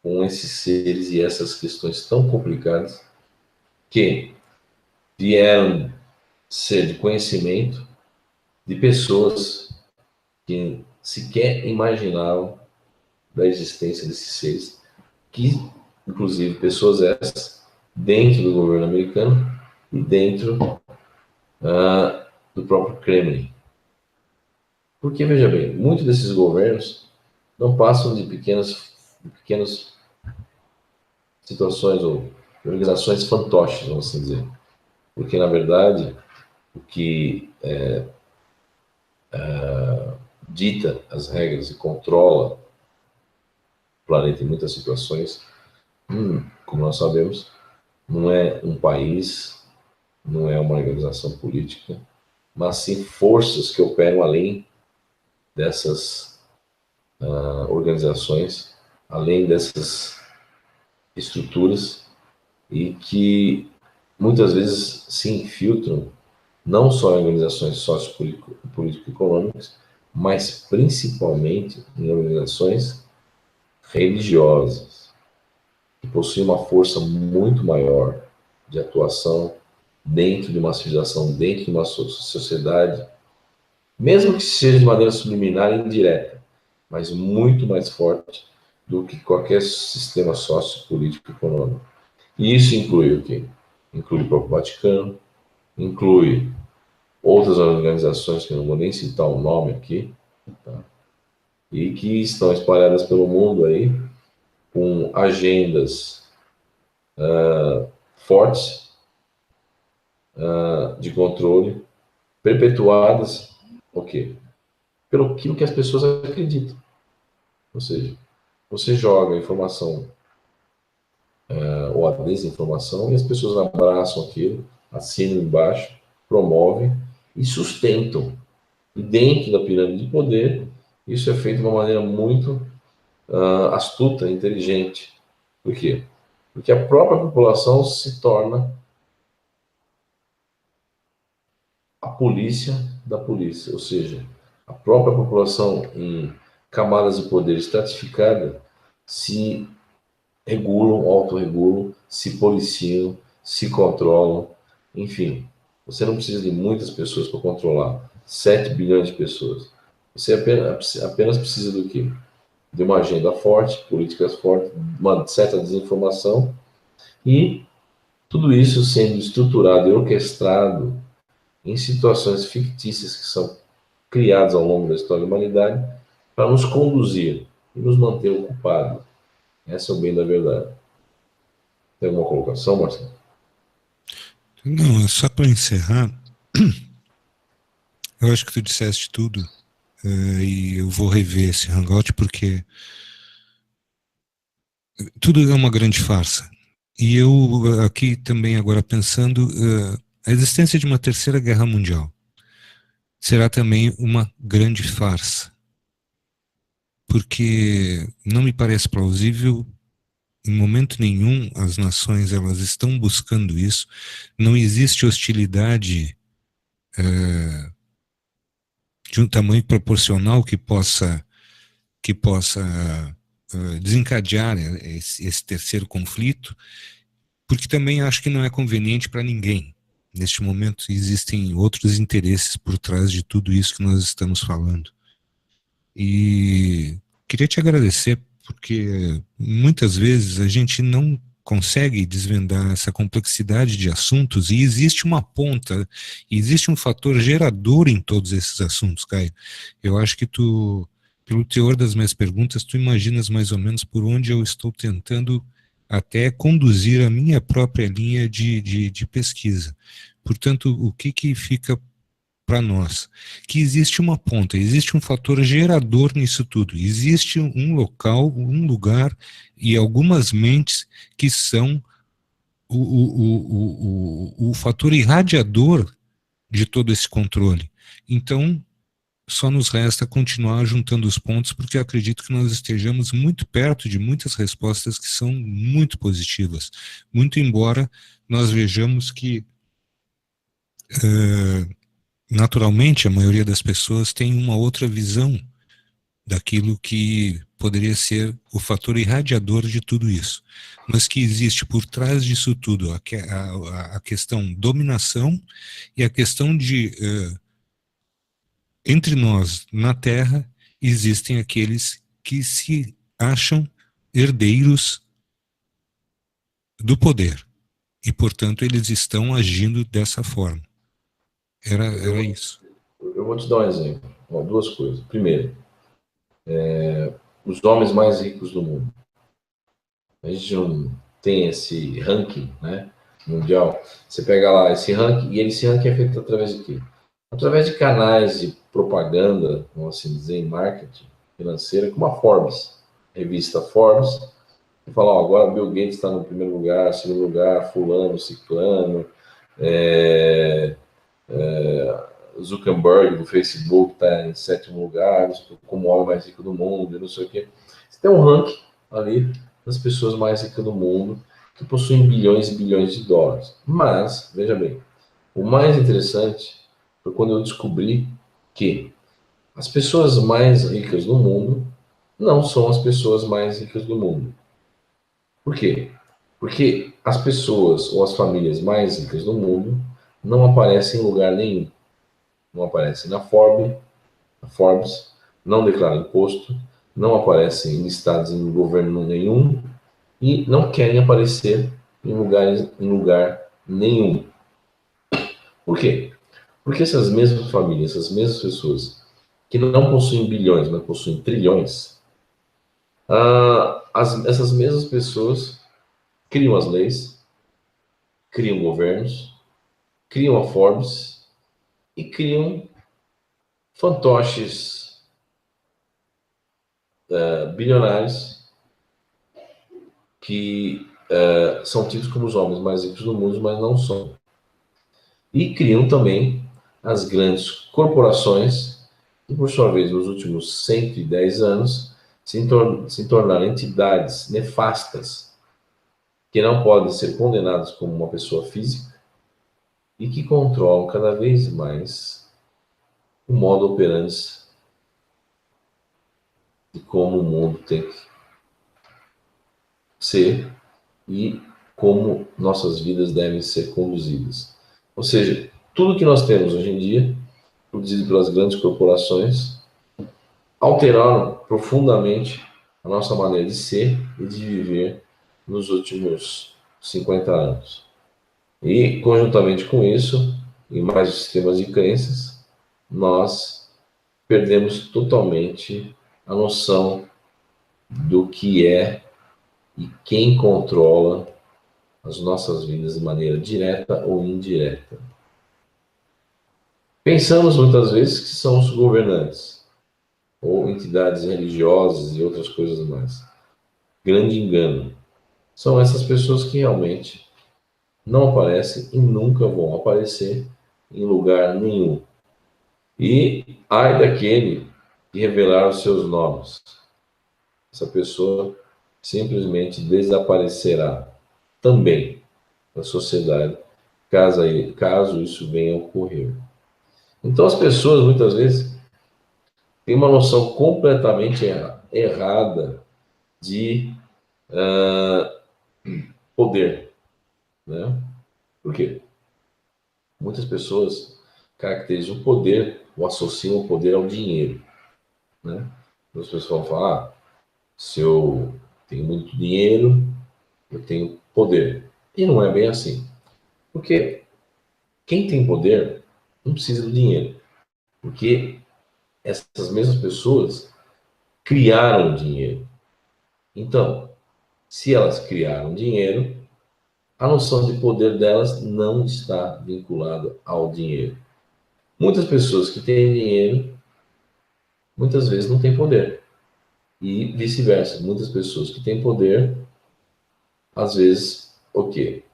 com esses seres e essas questões tão complicadas que vieram ser de conhecimento de pessoas que sequer imaginavam da existência desses seres, que, inclusive, pessoas essas dentro do governo americano e dentro do próprio Kremlin. Porque, veja bem, muitos desses governos não passam de pequenas situações ou organizações fantoches, vamos assim dizer. Porque, na verdade, o que dita as regras e controla o planeta em muitas situações, como nós sabemos, não é um país, não é uma organização política, mas sim forças que operam além dessas organizações, além dessas estruturas, e que muitas vezes se infiltram não só em organizações sociopolítico-econômicas, mas principalmente em organizações religiosas, que possuem uma força muito maior de atuação dentro de uma civilização, dentro de uma sociedade, mesmo que seja de maneira subliminar e indireta, mas muito mais forte do que qualquer sistema sociopolítico-econômico. E isso inclui o quê? Inclui o próprio Vaticano, inclui outras organizações que eu não vou nem citar o nome aqui, tá? E que estão espalhadas pelo mundo aí, com agendas fortes de controle, perpetuadas, o quê? Pelo aquilo que as pessoas acreditam. Ou seja, você joga a informação ou a desinformação e as pessoas abraçam aquilo, assinam embaixo, promovem e sustentam. E dentro da pirâmide de poder, isso é feito de uma maneira muito astuta, inteligente. Por quê? Porque a própria população se torna a polícia da polícia, ou seja, a própria população em camadas de poder estratificada se regulam, autorregulam, se policiam, se controlam, enfim. Você não precisa de muitas pessoas para controlar 7 bilhões de pessoas. Você apenas precisa do quê? De uma agenda forte, políticas fortes, uma certa desinformação e tudo isso sendo estruturado e orquestrado em situações fictícias que são criadas ao longo da história da humanidade para nos conduzir e nos manter ocupados. Esse é o bem da verdade. Tem alguma colocação, Marcelo? Não, é só para encerrar. Eu acho que tu disseste tudo e eu vou rever esse hangout porque tudo é uma grande farsa. E eu aqui também agora pensando a existência de uma terceira guerra mundial será também uma grande farsa, porque não me parece plausível. Em momento nenhum as nações elas estão buscando isso. Não existe hostilidade de um tamanho proporcional que possa desencadear esse terceiro conflito, porque também acho que não é conveniente para ninguém. Neste momento existem outros interesses por trás de tudo isso que nós estamos falando. E queria te agradecer, porque muitas vezes a gente não consegue desvendar essa complexidade de assuntos e existe uma ponta, existe um fator gerador em todos esses assuntos, Caio. Eu acho que tu, pelo teor das minhas perguntas, tu imaginas mais ou menos por onde eu estou tentando até conduzir a minha própria linha de pesquisa. Portanto, o que fica para nós? Que existe uma ponta, existe um fator gerador nisso tudo, existe um local, um lugar e algumas mentes que são o fator irradiador de todo esse controle. Então, só nos resta continuar juntando os pontos, porque eu acredito que nós estejamos muito perto de muitas respostas que são muito positivas. Muito embora nós vejamos que, naturalmente, a maioria das pessoas tem uma outra visão daquilo que poderia ser o fator irradiador de tudo isso, mas que existe por trás disso tudo a questão dominação e a questão de entre nós na Terra existem aqueles que se acham herdeiros do poder e portanto eles estão agindo dessa forma. Era isso. Eu vou te dar um exemplo, duas coisas. Primeiro, os homens mais ricos do mundo. A gente não tem esse ranking, né, mundial. Você pega lá esse ranking, e esse ranking é feito através de quê? Através de canais de propaganda, vamos assim dizer, em marketing financeiro, como a Forbes, a revista Forbes, e fala, ó, agora Bill Gates está no primeiro lugar, segundo lugar, fulano, ciclano, Zuckerberg do Facebook está em sétimo lugar, como o homem mais rico do mundo, não sei o quê. Você tem um ranking ali das pessoas mais ricas do mundo que possuem bilhões e bilhões de dólares. Mas, veja bem, o mais interessante foi quando eu descobri que as pessoas mais ricas do mundo não são as pessoas mais ricas do mundo. Por quê? Porque as pessoas ou as famílias mais ricas do mundo não aparecem em lugar nenhum. Não aparecem na Forbes, não declaram imposto, não aparecem listados em governo nenhum e não querem aparecer em lugar nenhum. Por quê? Porque essas mesmas famílias, essas mesmas pessoas que não possuem bilhões, mas possuem trilhões, essas mesmas pessoas criam as leis, criam governos, criam a Forbes e criam fantoches bilionários que são tidos como os homens mais ricos do mundo, mas não são. E criam também as grandes corporações, que por sua vez, nos últimos 110 anos, se tornaram entidades nefastas, que não podem ser condenadas como uma pessoa física, e que controlam cada vez mais o modo operandi de como o mundo tem que ser e como nossas vidas devem ser conduzidas. Ou seja, tudo que nós temos hoje em dia, produzido pelas grandes corporações, alteraram profundamente a nossa maneira de ser e de viver nos últimos 50 anos. E, conjuntamente com isso, e mais os sistemas de crenças, nós perdemos totalmente a noção do que é e quem controla as nossas vidas de maneira direta ou indireta. Pensamos muitas vezes que são os governantes, ou entidades religiosas e outras coisas mais. Grande engano. São essas pessoas que realmente não aparecem e nunca vão aparecer em lugar nenhum. E ai daquele que revelar os seus nomes. Essa pessoa simplesmente desaparecerá também da sociedade, caso isso venha a ocorrer. Então as pessoas muitas vezes têm uma noção completamente errada de poder, né? Por quê? Muitas pessoas caracterizam o poder ou associam o poder ao dinheiro, né? As pessoas vão falar, se eu tenho muito dinheiro, eu tenho poder. E não é bem assim. Porque quem tem poder não precisa do dinheiro. Porque essas mesmas pessoas criaram dinheiro. Então, se elas criaram dinheiro, a noção de poder delas não está vinculada ao dinheiro. Muitas pessoas que têm dinheiro, muitas vezes não têm poder. E vice-versa. Muitas pessoas que têm poder, às vezes, o quê?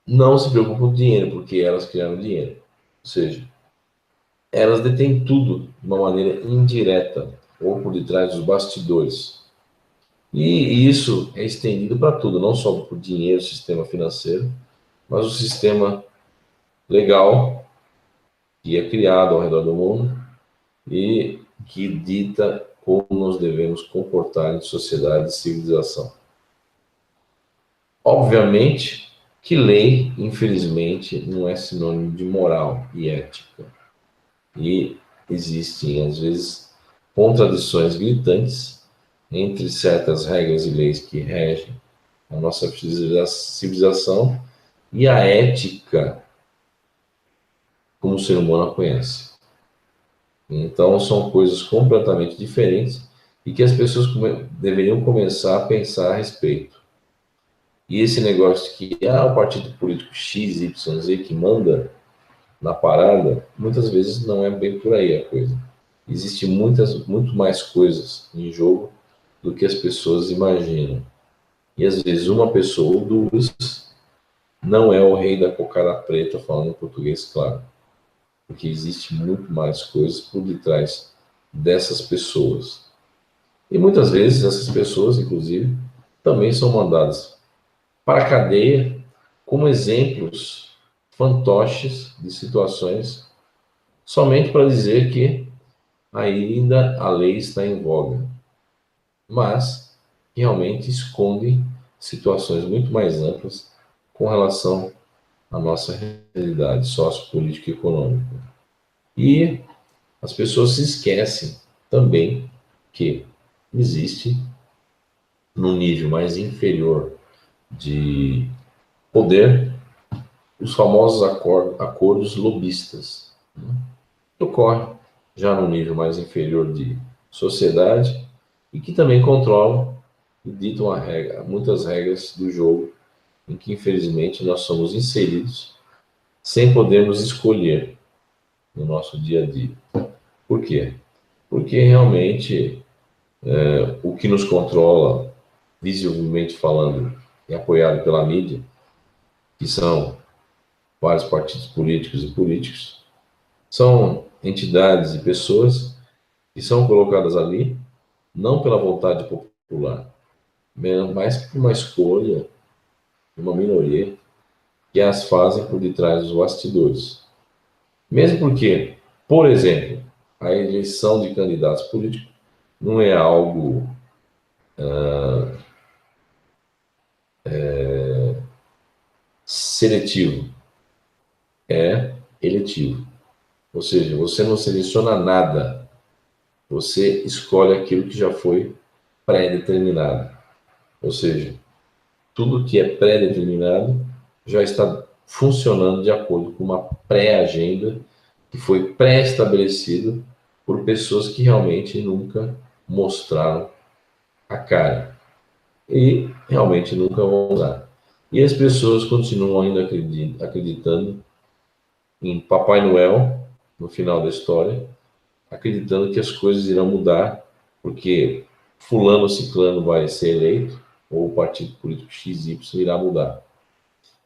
Não se preocupam com o dinheiro, porque elas criaram dinheiro. Ou seja, elas detêm tudo de uma maneira indireta, ou por detrás dos bastidores. E isso é estendido para tudo, não só para o dinheiro, sistema financeiro, mas o sistema legal que é criado ao redor do mundo e que dita como nós devemos comportar em sociedade e civilização. Obviamente que lei, infelizmente, não é sinônimo de moral e ética. E existem, às vezes, contradições gritantes entre certas regras e leis que regem a nossa civilização e a ética como o ser humano a conhece. Então, são coisas completamente diferentes e que as pessoas deveriam começar a pensar a respeito. E esse negócio de que o partido político X, Y, Z que manda na parada, muitas vezes não é bem por aí a coisa. Existem muito mais coisas em jogo do que as pessoas imaginam. E às vezes uma pessoa ou duas não é o rei da cocada preta, falando em português claro. Porque existe muito mais coisas por detrás dessas pessoas. E muitas vezes essas pessoas, inclusive, também são mandadas para a cadeia como exemplos fantoches de situações somente para dizer que ainda a lei está em voga, mas realmente escondem situações muito mais amplas com relação à nossa realidade sociopolítica e econômica. E as pessoas se esquecem também que existe, no nível mais inferior de poder, os famosos acordos lobistas, né? Que ocorrem já no nível mais inferior de sociedade e que também controlam e ditam muitas regras do jogo em que, infelizmente, nós somos inseridos sem podermos escolher no nosso dia a dia. Por quê? Porque realmente o que nos controla, visivelmente falando, é apoiado pela mídia, que são vários partidos políticos e políticos, são entidades e pessoas que são colocadas ali não pela vontade popular, mas por uma escolha de uma minoria que as fazem por detrás dos bastidores. Mesmo porque, por exemplo, a eleição de candidatos políticos não é algo seletivo, é eletivo. Ou seja, você não seleciona nada, você escolhe aquilo que já foi pré-determinado. Ou seja, tudo que é pré-determinado já está funcionando de acordo com uma pré-agenda que foi pré-estabelecido por pessoas que realmente nunca mostraram a cara e realmente nunca vão usar. E as pessoas continuam ainda acreditando em Papai Noel no final da história, acreditando que as coisas irão mudar porque fulano ou ciclano vai ser eleito ou o partido político XY irá mudar.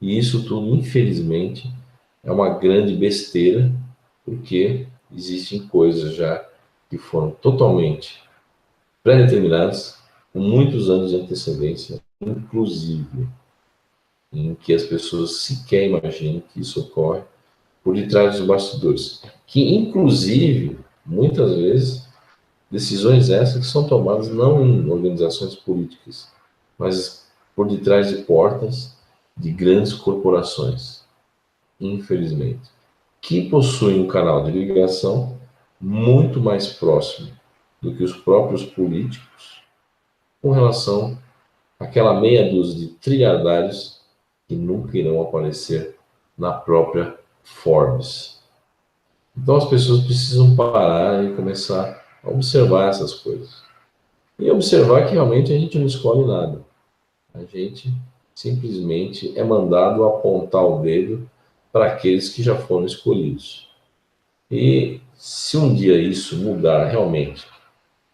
E isso tudo, infelizmente, é uma grande besteira, porque existem coisas já que foram totalmente pré-determinadas, com muitos anos de antecedência, inclusive, em que as pessoas sequer imaginam que isso ocorre por detrás dos bastidores. Que, inclusive, muitas vezes, decisões essas que são tomadas não em organizações políticas, mas por detrás de portas de grandes corporações, infelizmente, que possuem um canal de ligação muito mais próximo do que os próprios políticos com relação àquela meia dúzia de trilhardários que nunca irão aparecer na própria Forbes. Então as pessoas precisam parar e começar a observar essas coisas. E observar que realmente a gente não escolhe nada. A gente simplesmente é mandado apontar o dedo para aqueles que já foram escolhidos. E se um dia isso mudar realmente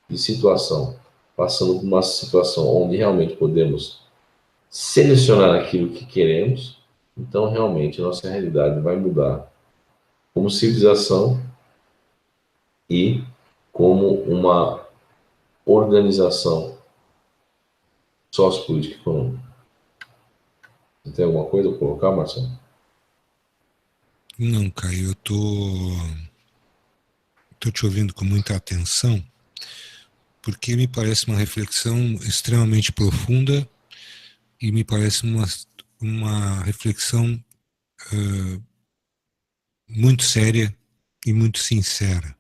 de situação, passando por uma situação onde realmente podemos selecionar aquilo que queremos, então realmente a nossa realidade vai mudar como civilização e como uma organização sociopolítica e econômica. Você tem alguma coisa a colocar, Marcelo? Não, Caio, eu tô te ouvindo com muita atenção, porque me parece uma reflexão extremamente profunda e me parece uma reflexão muito séria e muito sincera.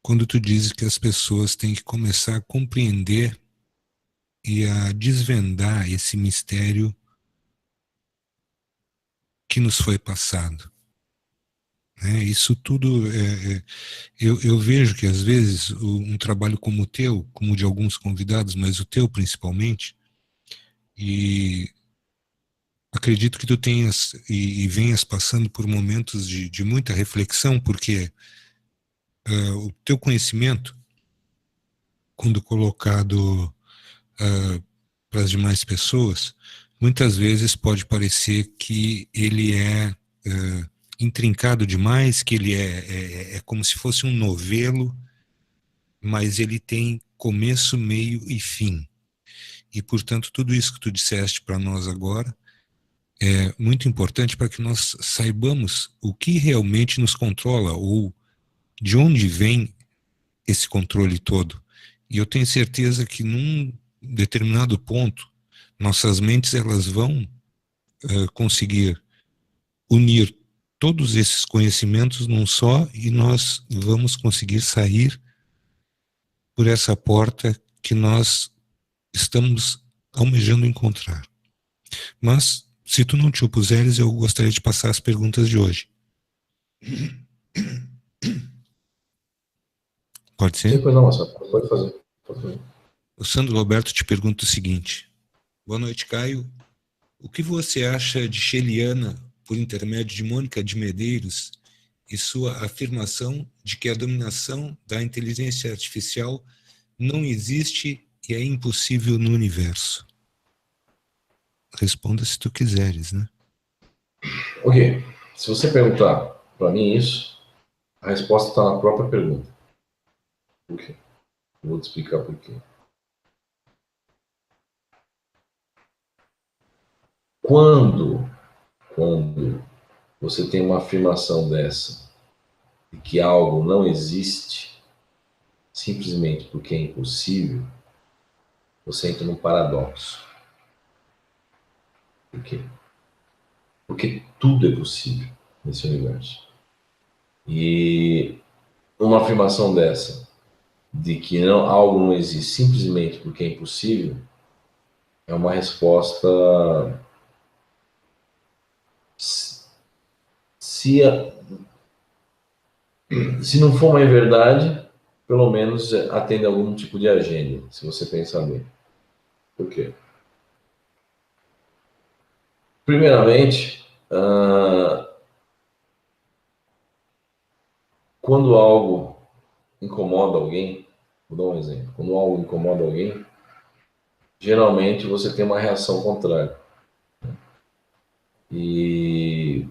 Quando tu dizes que as pessoas têm que começar a compreender e a desvendar esse mistério que nos foi passado. Isso tudo, eu vejo que às vezes um trabalho como o teu, como o de alguns convidados, mas o teu principalmente, e acredito que tu tenhas e venhas passando por momentos de muita reflexão, porque o teu conhecimento, quando colocado para as demais pessoas, muitas vezes pode parecer que ele é intrincado demais, que ele é como se fosse um novelo, mas ele tem começo, meio e fim. E, portanto, tudo isso que tu disseste para nós agora é muito importante para que nós saibamos o que realmente nos controla ou de onde vem esse controle todo. E eu tenho certeza que num determinado ponto, nossas mentes elas vão conseguir unir todos esses conhecimentos num só e nós vamos conseguir sair por essa porta que nós estamos almejando encontrar. Mas, se tu não te opuseres, eu gostaria de passar as perguntas de hoje. Pode ser? Tem coisa não, Marcelo. Pode fazer. Pode fazer. O Sandro Roberto te pergunta o seguinte. Boa noite, Caio. O que você acha de Sheliana, por intermédio de Mônica de Medeiros, e sua afirmação de que a dominação da inteligência artificial não existe e é impossível no universo? Responda se tu quiseres, né? Ok. Se você perguntar para mim isso, a resposta está na própria pergunta. Por quê? Eu vou te explicar por quê. Quando você tem uma afirmação dessa, de que algo não existe, simplesmente porque é impossível, você entra num paradoxo. Por quê? Porque tudo é possível nesse universo. E uma afirmação dessa, de que algo não existe simplesmente porque é impossível, é uma resposta. Se não for uma verdade, pelo menos atende a algum tipo de agenda, se você pensar bem. Por quê? Primeiramente, quando algo incomoda alguém, vou dar um exemplo, quando algo incomoda alguém, geralmente você tem uma reação contrária. E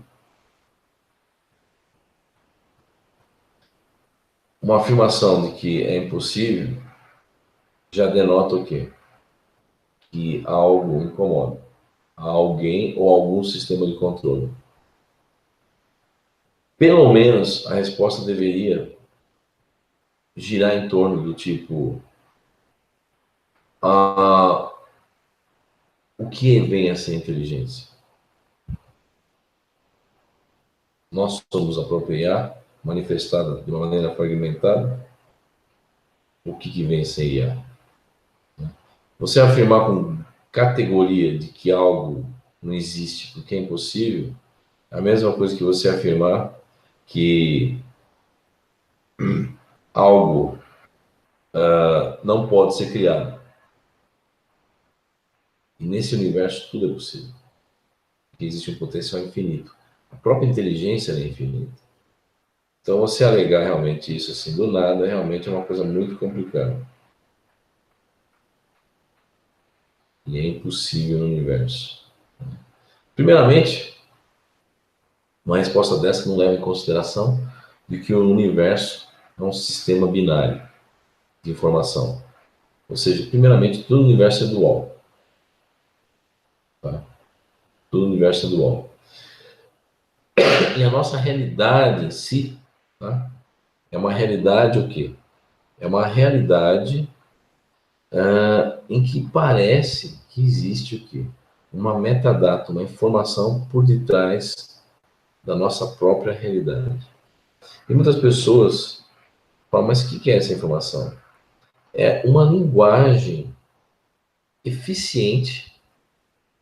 uma afirmação de que é impossível já denota o quê? Que algo incomoda a alguém ou algum sistema de controle. Pelo menos a resposta deveria girar em torno do tipo: o que vem a ser inteligência? Nós somos a própria IA, manifestada de uma maneira fragmentada. O que vem a ser IA? Você afirmar com categoria de que algo não existe porque é impossível, é a mesma coisa que você afirmar que algo não pode ser criado. E nesse universo tudo é possível. Porque existe um potencial infinito. A própria inteligência é infinita. Então você alegar realmente isso assim do nada realmente é uma coisa muito complicada. E é impossível no universo. Primeiramente, uma resposta dessa não leva em consideração de que o universo é um sistema binário de informação. Ou seja, primeiramente, todo o universo é dual. Tá? Todo o universo é dual. E a nossa realidade em si, tá? É uma realidade o quê? É uma realidade em que parece que existe o quê? Uma metadata, uma informação por detrás da nossa própria realidade. E muitas pessoas falam, mas o que é essa informação? É uma linguagem eficiente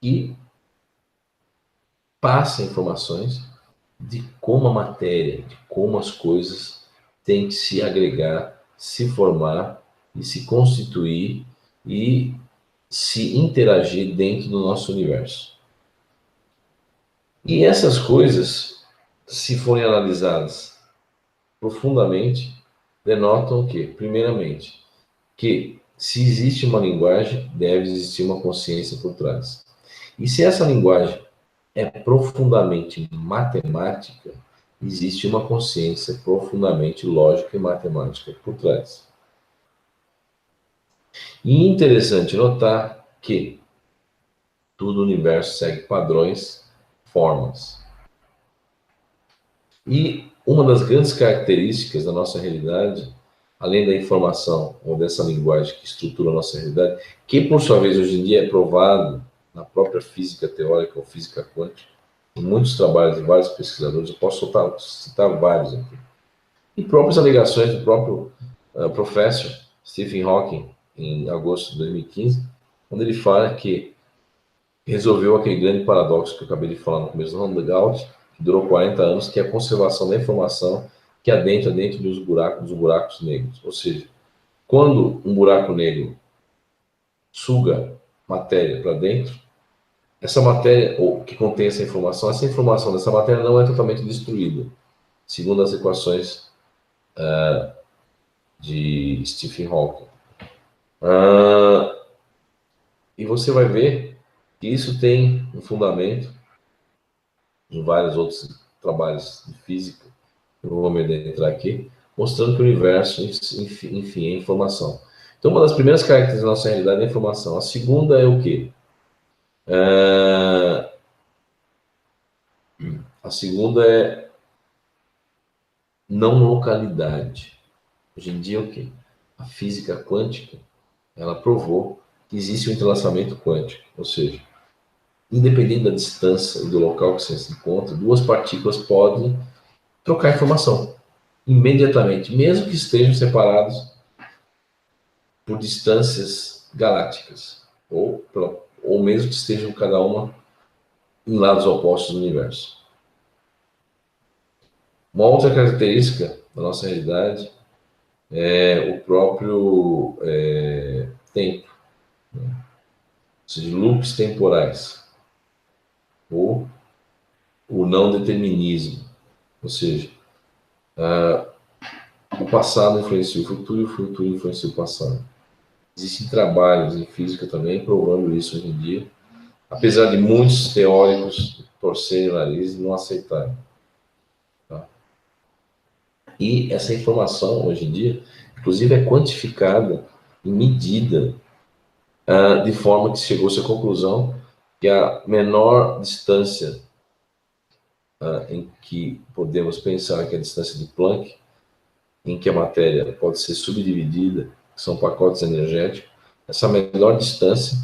que passa informações de como a matéria, de como as coisas têm que se agregar, se formar e se constituir e se interagir dentro do nosso universo. E essas coisas, se forem analisadas profundamente, denotam o quê? Primeiramente, que se existe uma linguagem, deve existir uma consciência por trás. E se essa linguagem é profundamente matemática, existe uma consciência profundamente lógica e matemática por trás. E interessante notar que todo o universo segue padrões, formas. E uma das grandes características da nossa realidade, além da informação ou dessa linguagem que estrutura a nossa realidade, que por sua vez hoje em dia é provado na própria física teórica ou física quântica, em muitos trabalhos de vários pesquisadores, eu posso citar vários aqui, e próprias alegações do próprio professor Stephen Hawking, em agosto de 2015, onde ele fala que resolveu aquele grande paradoxo que eu acabei de falar no começo do Hangout, que durou 40 anos, que é a conservação da informação que adentra dentro dos buracos negros. Ou seja, quando um buraco negro suga matéria para dentro, essa matéria, ou que contém essa informação dessa matéria não é totalmente destruída, segundo as equações de Stephen Hawking. E você vai ver que isso tem um fundamento em vários outros trabalhos de física, eu não vou me adentrar aqui, mostrando que o universo, enfim, é informação. Então, uma das primeiras características da nossa realidade é a informação. A segunda é o quê? A segunda é não localidade. Hoje em dia, o quê? A física quântica, ela provou que existe um entrelaçamento quântico, ou seja, independente da distância e do local que você se encontra, duas partículas podem trocar informação imediatamente, mesmo que estejam separados por distâncias galácticas, ou mesmo que estejam cada uma em lados opostos do universo. Uma outra característica da nossa realidade é o próprio tempo, né? Ou seja, loops temporais, ou o não determinismo, ou seja, o passado influencia o futuro e o futuro influencia o passado. Existem trabalhos em física também provando isso hoje em dia, apesar de muitos teóricos torcerem o nariz e não aceitarem. Tá? E essa informação, hoje em dia, inclusive é quantificada e medida de forma que chegou-se à conclusão que a menor distância em que podemos pensar que é a distância de Planck, em que a matéria pode ser subdividida, que são pacotes energéticos, essa menor distância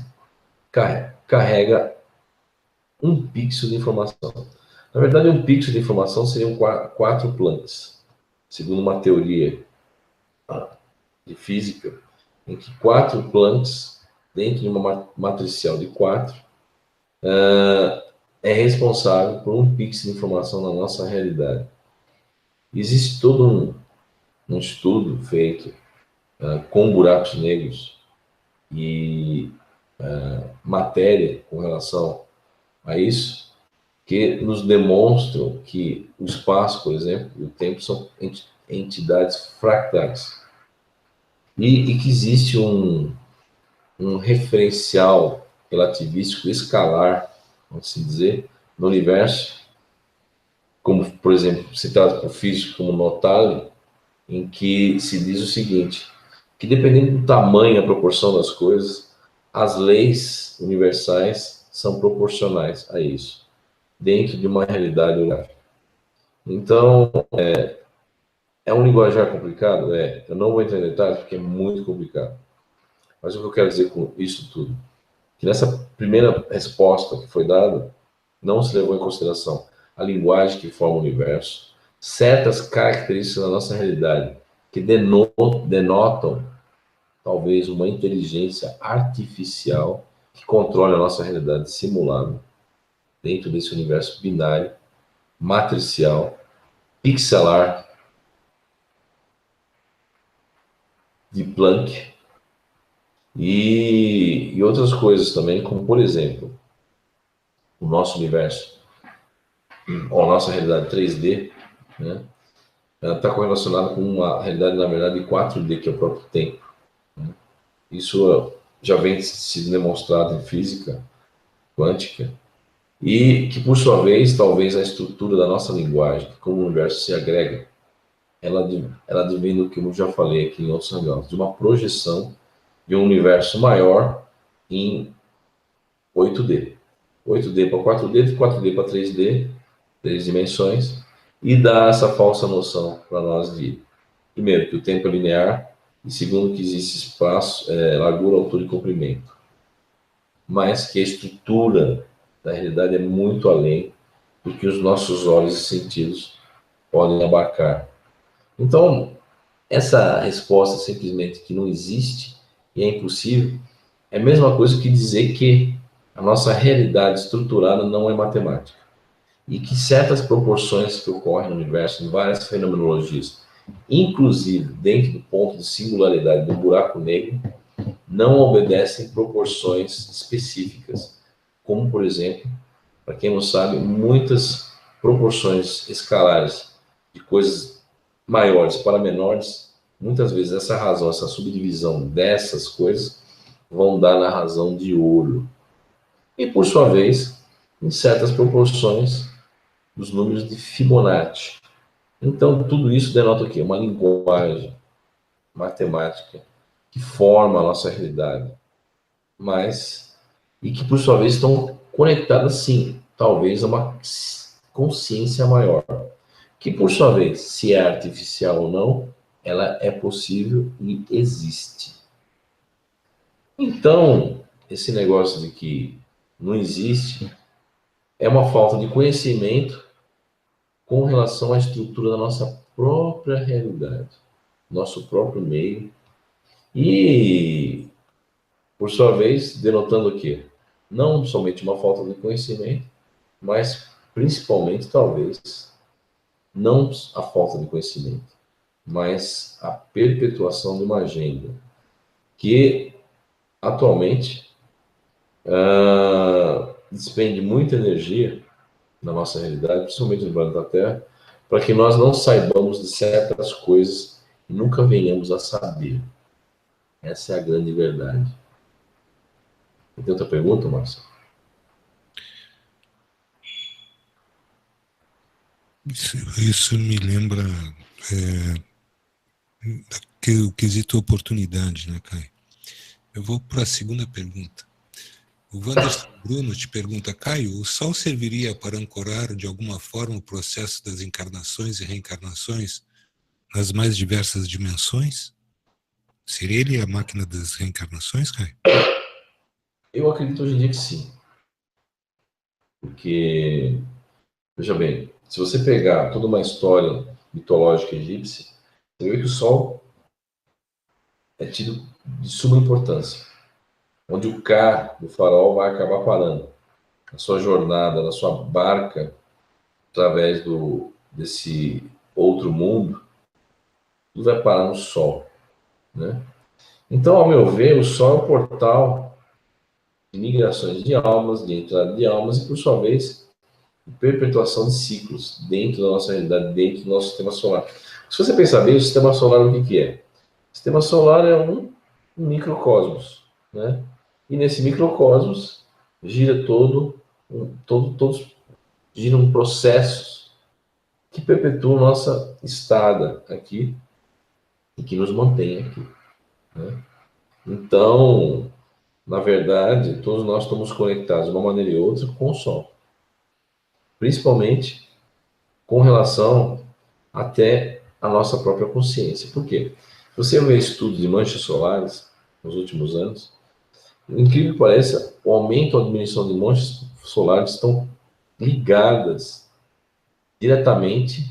carrega um pixel de informação. Na verdade, um pixel de informação seriam 4 Plancks, segundo uma teoria de física, em que 4 Plancks, dentro de uma matricial de 4, é responsável por um pixel de informação na nossa realidade. Existe todo um estudo feito com buracos negros e matéria com relação a isso, que nos demonstram que o espaço, por exemplo, e o tempo são entidades fractais. E que existe um referencial relativístico escalar, vamos dizer, no universo, como, por exemplo, citado por físicos como Notale, em que se diz o seguinte, que dependendo do tamanho e a proporção das coisas, as leis universais são proporcionais a isso, dentro de uma realidade holográfica. Então, é um linguajar complicado? É. Eu não vou entrar em detalhes porque é muito complicado. Mas o que eu quero dizer com isso tudo? Que nessa primeira resposta que foi dada, não se levou em consideração a linguagem que forma o universo, certas características da nossa realidade que denotam talvez uma inteligência artificial que controle a nossa realidade simulada dentro desse universo binário, matricial, pixelar, de Planck e outras coisas também, como por exemplo, o nosso universo, ou a nossa realidade 3D, né? Ela está correlacionada com uma realidade, na verdade, 4D, que é o próprio tempo. Isso já vem sendo demonstrado em física quântica, e que, por sua vez, talvez a estrutura da nossa linguagem, como o universo se agrega, ela advém do que eu já falei aqui em outros hangouts, de uma projeção de um universo maior em 8D. 8D para 4D, de 4D para 3D, 3 dimensões, e dá essa falsa noção para nós de, primeiro, que o tempo é linear, e segundo, que existe espaço, largura, altura e comprimento. Mas que a estrutura da realidade é muito além do que os nossos olhos e sentidos podem abarcar. Então, essa resposta simplesmente que não existe e é impossível, é a mesma coisa que dizer que a nossa realidade estruturada não é matemática. E que certas proporções que ocorrem no universo, em várias fenomenologias, inclusive dentro do ponto de singularidade do buraco negro, não obedecem proporções específicas, como, por exemplo, para quem não sabe, muitas proporções escalares de coisas maiores para menores, muitas vezes essa razão, essa subdivisão dessas coisas vão dar na razão de ouro. E, por sua vez, em certas proporções dos números de Fibonacci. Então, tudo isso denota o quê? Uma linguagem matemática que forma a nossa realidade, mas e que, por sua vez, estão conectadas, sim, talvez a uma consciência maior, que, por sua vez, se é artificial ou não, ela é possível e existe. Então, esse negócio de que não existe é uma falta de conhecimento com relação à estrutura da nossa própria realidade, nosso próprio meio, e, por sua vez, denotando o quê? Não somente uma falta de conhecimento, mas principalmente, talvez, não a falta de conhecimento, mas a perpetuação de uma agenda que, atualmente, despende muita energia na nossa realidade, principalmente no planeta Terra, para que nós não saibamos de certas coisas e nunca venhamos a saber. Essa é a grande verdade. Tem outra pergunta, Márcio? Isso me lembra o quesito oportunidade, né, Caio? Eu vou para a segunda pergunta. O Wanderson Bruno te pergunta, Caio, o Sol serviria para ancorar de alguma forma o processo das encarnações e reencarnações nas mais diversas dimensões? Seria ele a máquina das reencarnações, Caio? Eu acredito hoje em dia que sim. Porque, veja bem, se você pegar toda uma história mitológica egípcia, você vê que o Sol é tido de suma importância, onde o Ka do faraó vai acabar parando na sua jornada, na sua barca, através desse outro mundo, tudo vai parar no Sol, né? Então, ao meu ver, o Sol é o portal de migrações de almas, de entrada de almas e, por sua vez, de perpetuação de ciclos dentro da nossa realidade, dentro do nosso sistema solar. Se você pensar bem, o sistema solar, o que é? O sistema solar é um microcosmos, né? E nesse microcosmos gira todos giram processos que perpetuam nossa estada aqui e que nos mantém aqui, né? Então, na verdade, todos nós estamos conectados de uma maneira ou outra com o Sol, principalmente com relação até a nossa própria consciência. Por quê? Se você vê estudos de manchas solares nos últimos anos, incrível que pareça, o aumento ou a diminuição de manchas solares estão ligadas diretamente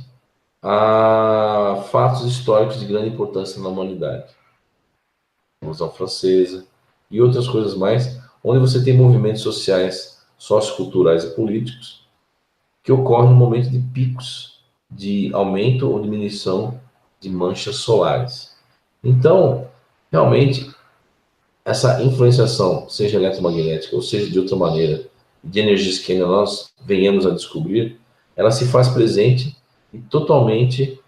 a fatos históricos de grande importância na humanidade. A Revolução Francesa e outras coisas mais, onde você tem movimentos sociais, socioculturais e políticos que ocorrem no momento de picos de aumento ou diminuição de manchas solares. Então, realmente, essa influenciação, seja eletromagnética ou seja de outra maneira, de energias que ainda nós venhamos a descobrir, ela se faz presente e totalmente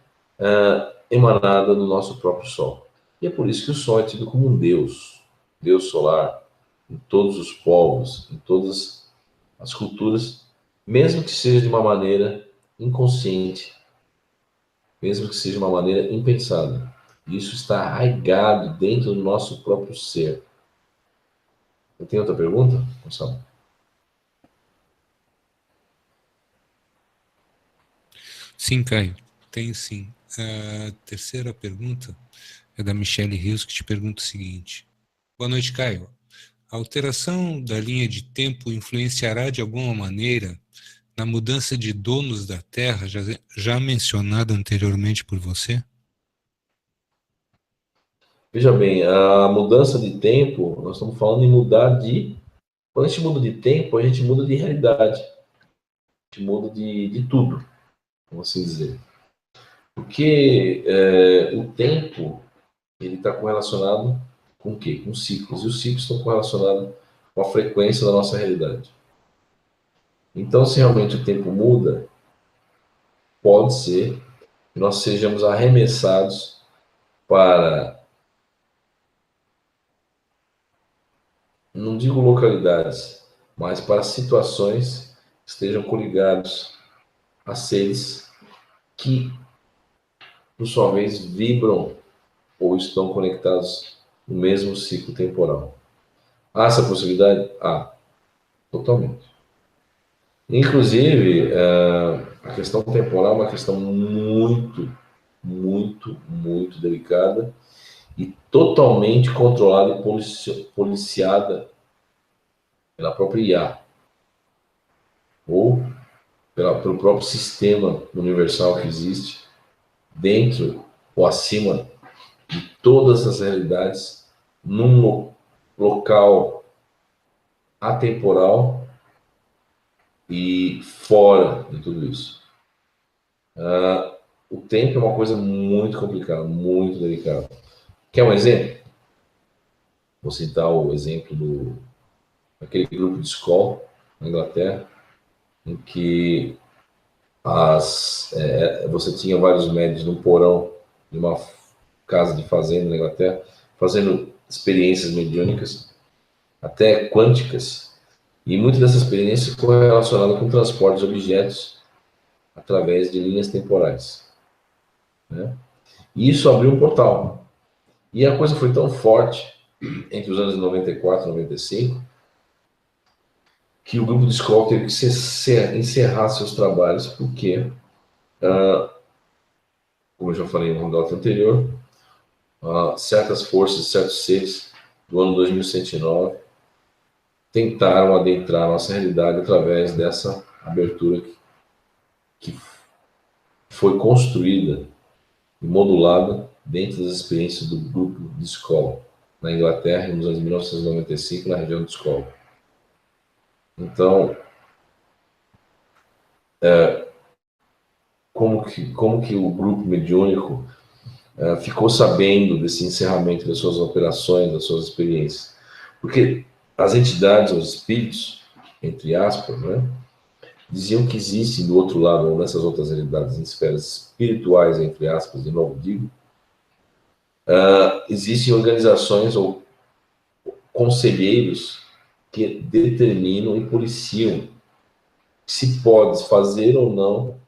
emanada do nosso próprio Sol. E é por isso que o Sol é tido como um Deus, Deus solar, em todos os povos, em todas as culturas, mesmo que seja de uma maneira inconsciente, mesmo que seja de uma maneira impensada. Isso está arraigado dentro do nosso próprio ser. Tem outra pergunta, Gonçalo? Sim, Caio, tem sim. A terceira pergunta é da Michele Rios, que te pergunta o seguinte. Boa noite, Caio. A alteração da linha de tempo influenciará de alguma maneira na mudança de donos da Terra, já mencionada anteriormente por você? Veja bem, a mudança de tempo, nós estamos falando em mudar de... Quando a gente muda de tempo, a gente muda de realidade. A gente muda de tudo, vamos assim dizer. Porque o tempo, ele está correlacionado com o quê? Com ciclos. E os ciclos estão correlacionados com a frequência da nossa realidade. Então, se realmente o tempo muda, pode ser que nós sejamos arremessados para, não digo localidades, mas para situações que estejam coligados a seres que, por sua vez, vibram ou estão conectados no mesmo ciclo temporal. Há essa possibilidade? Há, totalmente. Inclusive, a questão temporal é uma questão muito, muito, muito delicada e totalmente controlada e policiada pela própria IA ou pelo próprio sistema universal que existe dentro ou acima de todas as realidades num local atemporal e fora de tudo isso. O tempo é uma coisa muito complicada, muito delicada. Quer um exemplo? Vou citar o exemplo daquele grupo de escola na Inglaterra, em que você tinha vários médicos no porão de uma casa de fazenda na Inglaterra, fazendo experiências mediúnicas, até quânticas, e muitas dessas experiências correlacionadas com o transporte de objetos através de linhas temporais, né? E isso abriu um portal. E a coisa foi tão forte entre os anos 94 e 95 que o grupo de escola teve que encerrar seus trabalhos porque, como eu já falei no mandato anterior, certas forças, certos seres do ano 2109 tentaram adentrar a nossa realidade através dessa abertura que foi construída e modulada dentro das experiências do grupo de escola na Inglaterra nos anos 1995 na região de Escola. Então, como que o grupo mediúnico ficou sabendo desse encerramento das suas operações, das suas experiências? Porque as entidades, os espíritos, entre aspas, né, diziam que existem do outro lado, ou nessas outras realidades, em esferas espirituais, entre aspas, de novo digo, existem organizações ou conselheiros que determinam e policiam se pode fazer ou não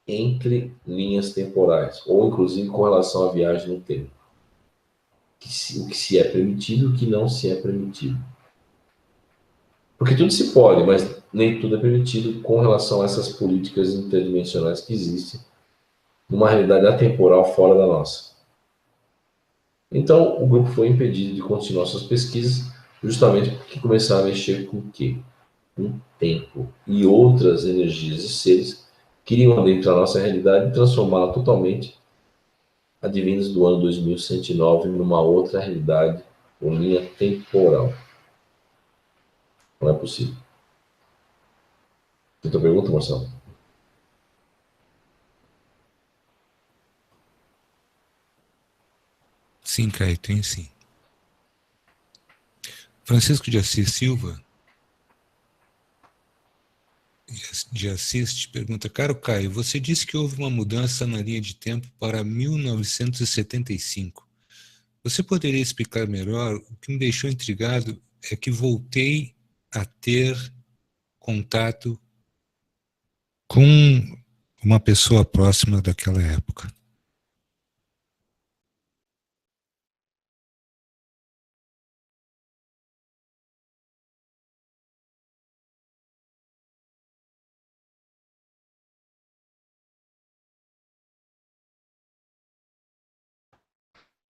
entre linhas temporais, ou inclusive com relação à viagem no tempo. O que se é permitido e o que não se é permitido. Porque tudo se pode, mas nem tudo é permitido com relação a essas políticas interdimensionais que existem numa realidade atemporal fora da nossa. Então, o grupo foi impedido de continuar suas pesquisas justamente porque começaram a mexer com o quê? Com tempo e outras energias e seres que iriam adentrar a nossa realidade e transformá-la totalmente, advindas do ano 2109, numa outra realidade ou linha temporal. Não é possível. Outra pergunta, Marcelo? Sim, Caio, tem sim. Francisco de Assis Silva, de Assis, pergunta: Caro Caio, você disse que houve uma mudança na linha de tempo para 1975. Você poderia explicar melhor? O que me deixou intrigado é que voltei a ter contato com uma pessoa próxima daquela época.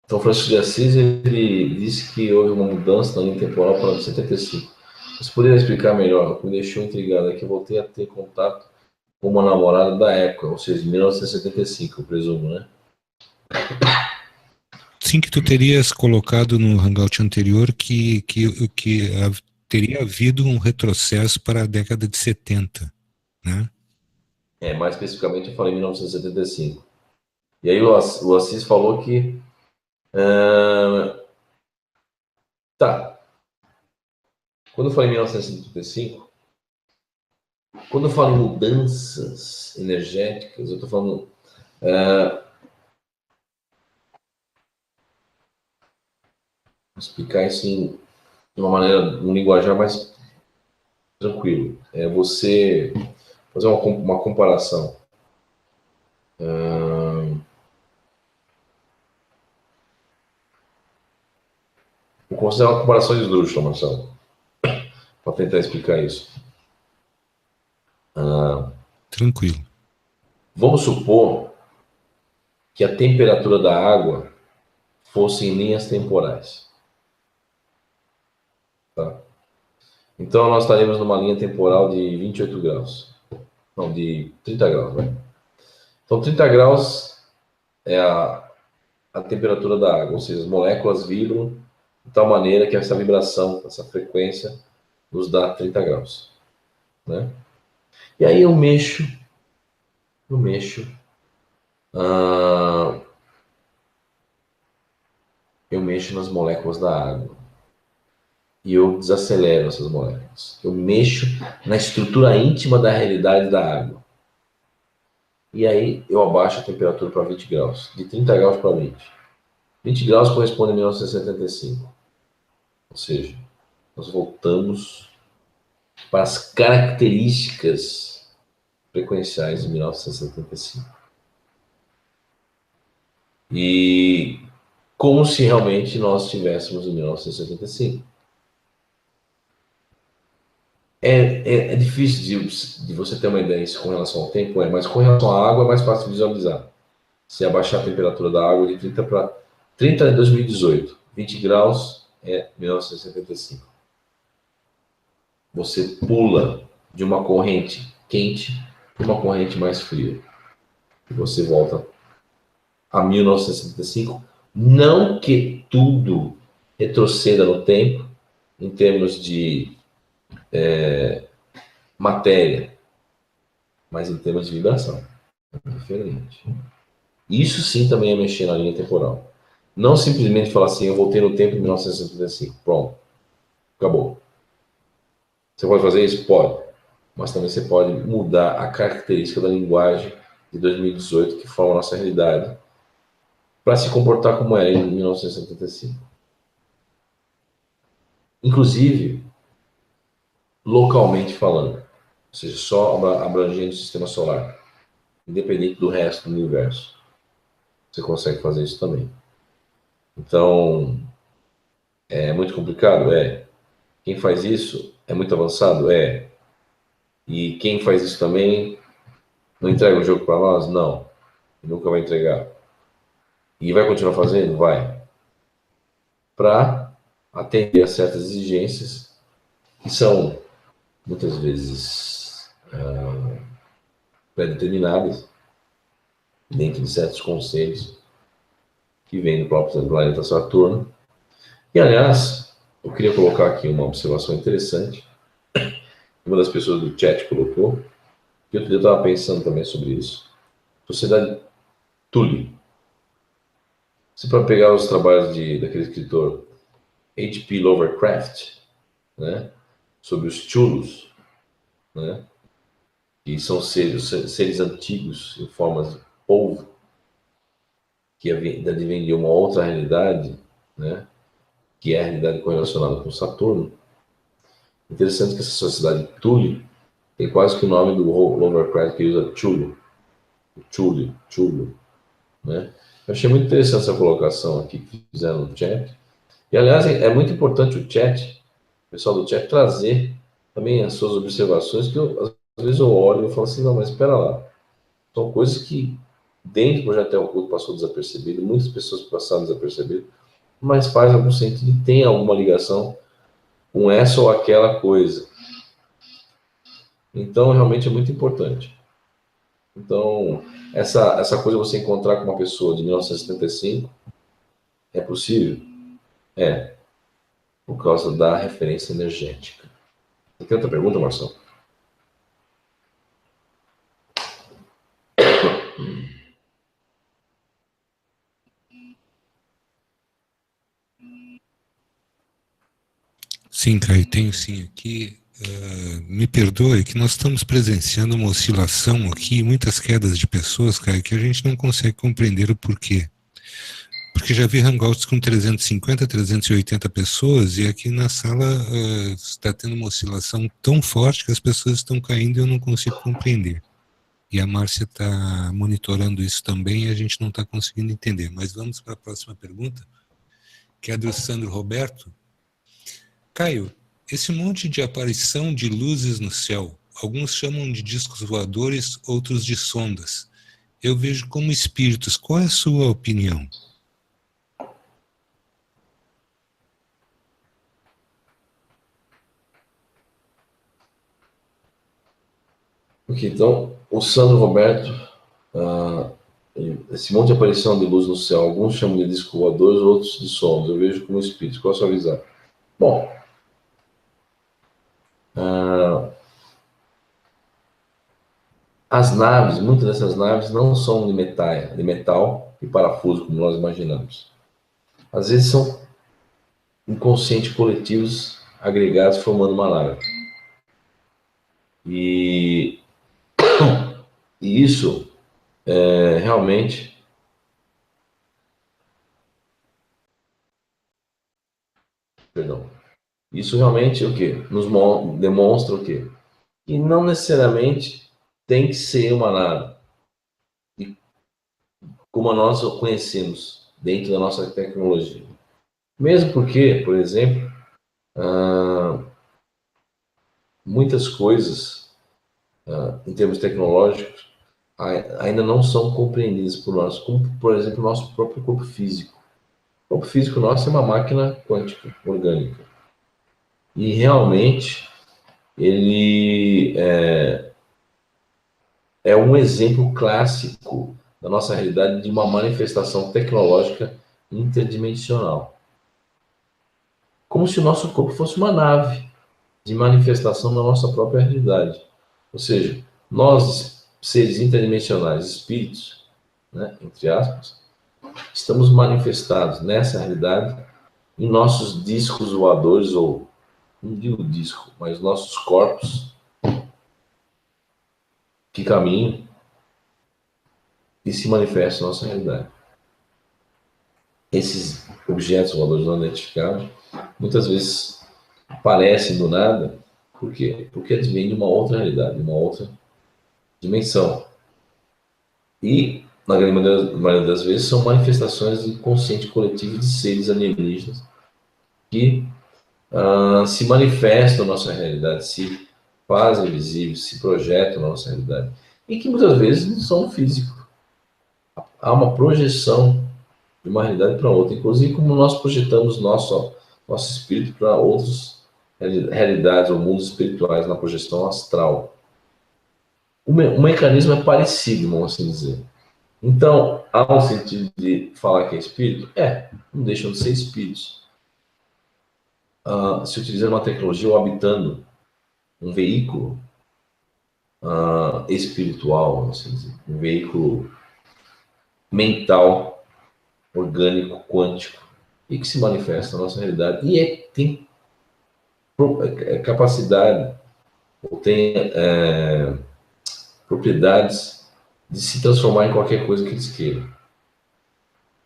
Então, Francisco de Assis, ele disse que houve uma mudança na linha temporal para 1975. Você poderia explicar melhor? O que me deixou intrigado é que eu voltei a ter contato com uma namorada da época, ou seja, de 1975, eu presumo, né? Sim, que tu terias colocado no Hangout anterior que teria havido um retrocesso para a década de 70, né? Mais especificamente eu falei 1975. E aí o Assis falou que... Tá. Quando eu falei 1975, quando eu falo em mudanças energéticas, eu estou falando... Vou explicar isso de uma maneira, um linguajar mais tranquilo. É você fazer uma comparação. Vou considerar uma comparação esdrúxula, Marcelo, para tentar explicar isso. Tranquilo. Vamos supor que a temperatura da água fosse em linhas temporais. Tá? Então, nós estaremos numa linha temporal de 28 graus. Não, de 30 graus, né? Então, 30 graus é a temperatura da água, ou seja, as moléculas vibram de tal maneira que essa vibração, essa frequência, nos dá 30 graus. Né? E aí eu mexo nas moléculas da água. E eu desacelero essas moléculas. Eu mexo na estrutura íntima da realidade da água. E aí eu abaixo a temperatura para 20 graus. De 30 graus para 20. 20 graus corresponde a 1975. Ou seja, nós voltamos para as características frequenciais de 1975. E como se realmente nós estivéssemos em 1975. É difícil de você ter uma ideia com relação ao tempo, mas com relação à água é mais fácil de visualizar. Se abaixar a temperatura da água de 30 para 30 é 2018, 20 graus é 1975. Você pula de uma corrente quente para uma corrente mais fria. E você volta a 1965. Não que tudo retroceda no tempo, em termos de matéria, mas em termos de vibração. É diferente. Isso sim também é mexer na linha temporal. Não simplesmente falar assim, eu voltei no tempo de 1975. Pronto. Acabou. Você pode fazer isso? Pode. Mas também você pode mudar a característica da linguagem de 2018 que forma a nossa realidade para se comportar como era em 1975. Inclusive, localmente falando. Ou seja, só abrangendo o sistema solar. independente do resto do universo. Você consegue fazer isso também. Então, é muito complicado? É. Quem faz isso é muito avançado? É. E quem faz isso também não entrega o jogo para nós? Não. Nunca vai entregar. E vai continuar fazendo? Vai. Para atender a certas exigências que são, muitas vezes, pré-determinadas dentro de certos conselhos que vêm do próprio planeta Saturno. E, aliás, eu queria colocar aqui uma observação interessante. Uma das pessoas do chat colocou, que outro dia eu estava pensando também sobre isso. Sociedade Thule. Se para pegar os trabalhos daquele escritor H.P. Lovecraft, né, sobre os Chulos, né, que são seres antigos em formas de polvo, que advêm de uma outra realidade, né, que é a realidade correlacionada com Saturno. Interessante que essa sociedade Thule tem quase que o nome do Lovecraft, que usa Chulo. Chulo, né? Eu achei muito interessante essa colocação aqui que fizeram no chat. E, aliás, é muito importante o chat, o pessoal do chat, trazer também as suas observações, que às vezes eu olho e falo assim, não, mas espera lá. São coisas que dentro do projeto Oculto passou desapercebido, muitas pessoas passaram desapercebido, mas faz algum sentido e tem alguma ligação com essa ou aquela coisa. Então, realmente é muito importante. Então, essa coisa você encontrar com uma pessoa de 1975, é possível? É, por causa da referência energética. Você tem outra pergunta, Marcelo? Sim, Caio, tenho sim aqui. Me perdoe que nós estamos presenciando uma oscilação aqui, muitas quedas de pessoas, Caio, que a gente não consegue compreender o porquê. Porque já vi hangouts com 350, 380 pessoas e aqui na sala está tendo uma oscilação tão forte que as pessoas estão caindo e eu não consigo compreender. E a Márcia está monitorando isso também e a gente não está conseguindo entender. Mas vamos para a próxima pergunta, que é do Sandro Roberto. Caio, esse monte de aparição de luzes no céu, alguns chamam de discos voadores, outros de sondas. Eu vejo como espíritos. Qual é a sua opinião? Ok, então, o Sandro Roberto, esse monte de aparição de luz no céu, alguns chamam de discos voadores, outros de sondas. Eu vejo como espíritos. Qual a sua visão? Bom, as naves, muitas dessas naves não são de metal e parafuso, como nós imaginamos. Às vezes são inconscientes coletivos agregados formando uma nave. E isso realmente isso realmente o que nos demonstra o quê? Que não necessariamente tem que ser uma nave como nós o conhecemos dentro da nossa tecnologia. Mesmo porque, por exemplo, muitas coisas em termos tecnológicos ainda não são compreendidas por nós, como, por exemplo, o nosso próprio corpo físico. O corpo físico nosso é uma máquina quântica, orgânica. E realmente ele é um exemplo clássico da nossa realidade de uma manifestação tecnológica interdimensional. Como se o nosso corpo fosse uma nave de manifestação da nossa própria realidade. Ou seja, nós, seres interdimensionais, espíritos, né, entre aspas, estamos manifestados nessa realidade em nossos discos voadores, ou não digo disco, mas nossos corpos que caminham e se manifestam na nossa realidade. Esses objetos voadores não identificados muitas vezes aparecem do nada. Por quê? Porque eles vêm de uma outra realidade, de uma outra dimensão. E, na grande maioria das vezes, são manifestações do inconsciente coletivo de seres alienígenas que se manifestam na nossa realidade, se fazem visíveis, se projetam na nossa realidade. E que muitas vezes não são físicos. Há uma projeção de uma realidade para outra, inclusive como nós projetamos nosso espírito para outras realidades ou mundos espirituais na projeção astral. O mecanismo é parecido, vamos assim dizer. Então, há um sentido de falar que é espírito? Não deixam de ser espíritos. Se utilizando uma tecnologia ou habitando um veículo espiritual, vamos assim dizer, um veículo mental, orgânico, quântico, e que se manifesta na nossa realidade. E tem capacidade, ou tem propriedades de se transformar em qualquer coisa que eles queiram.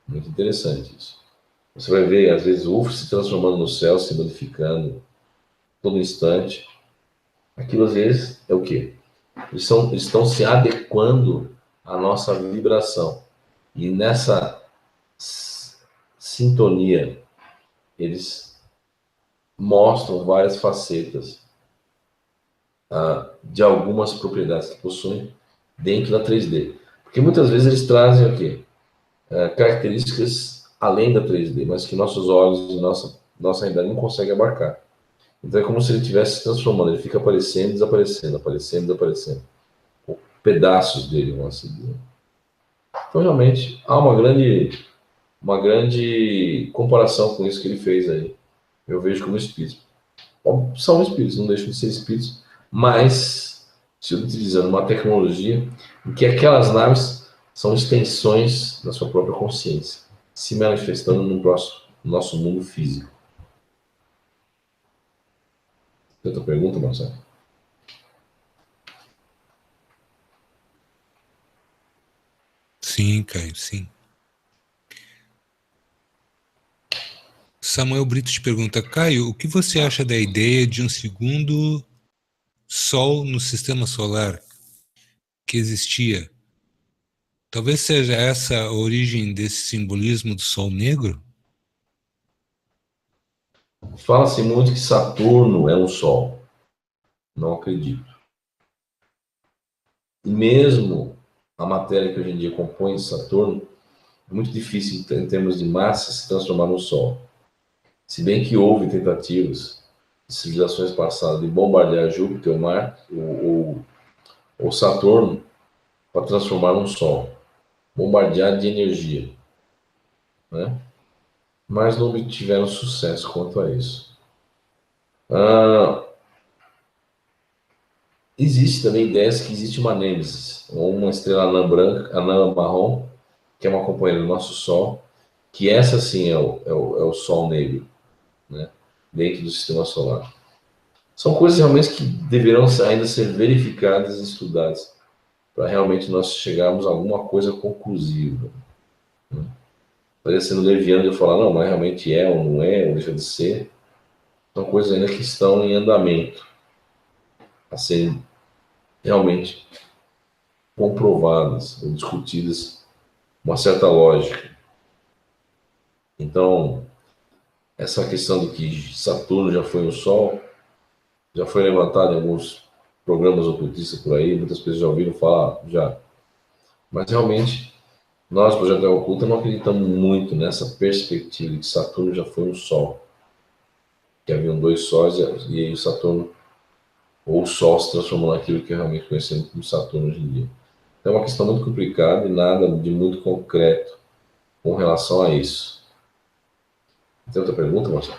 Muito interessante isso. Você vai ver, às vezes, o UFO se transformando no céu, se modificando todo instante. Aquilo, às vezes, é o quê? Eles estão se adequando à nossa vibração. E nessa sintonia, eles mostram várias facetas de algumas propriedades que possuem dentro da 3D. Porque muitas vezes eles trazem o quê? Características além da 3D, mas que nossos olhos e nossa realidade não conseguem abarcar. Então é como se ele estivesse se transformando, ele fica aparecendo, desaparecendo, aparecendo, desaparecendo. Pedaços dele, vamos assim dizer. Então realmente há uma grande comparação com isso que ele fez aí. Eu vejo como espíritos. São espíritos, não deixam de ser espíritos, mas se utilizando uma tecnologia em que aquelas naves são extensões da sua própria consciência, se manifestando no nosso mundo físico. Outra pergunta, Marcelo? Sim, Caio, sim. Samuel Brito te pergunta, Caio, o que você acha da ideia de um segundo Sol no sistema solar que existia? Talvez seja essa a origem desse simbolismo do Sol negro? Fala-se muito que Saturno é um Sol. Não acredito. E mesmo a matéria que hoje em dia compõe Saturno, é muito difícil, em termos de massa, se transformar no Sol. Se bem que houve tentativas de civilizações passadas de bombardear Júpiter, Marte ou Saturno para transformar num Sol. Bombardear de energia. Né? Mas não obtiveram sucesso quanto a isso. Existe também ideias que existe uma Nêmesis, ou uma estrela anã branca, anã marrom, que é uma companheira do nosso Sol, que essa sim é o Sol negro, né? Dentro do sistema solar. São coisas realmente que deverão ainda ser verificadas e estudadas para realmente nós chegarmos a alguma coisa conclusiva. Né? Parecendo leviano de falar, não, mas realmente é ou não é, ou deixa de ser. São coisas ainda que estão em andamento, a serem realmente comprovadas ou discutidas com uma certa lógica. Então, essa questão de que Saturno já foi um Sol, já foi levantada em alguns programas ocultistas por aí, muitas pessoas já ouviram falar, já. Mas realmente, nós, Projeto Terra Oculta, não acreditamos muito nessa perspectiva de que Saturno já foi um Sol. Que haviam dois sóis e aí o Saturno, ou o Sol, se transformou naquilo que realmente conhecemos como Saturno hoje em dia. Então é uma questão muito complicada e nada de muito concreto com relação a isso. Tem outra pergunta, Marcelo?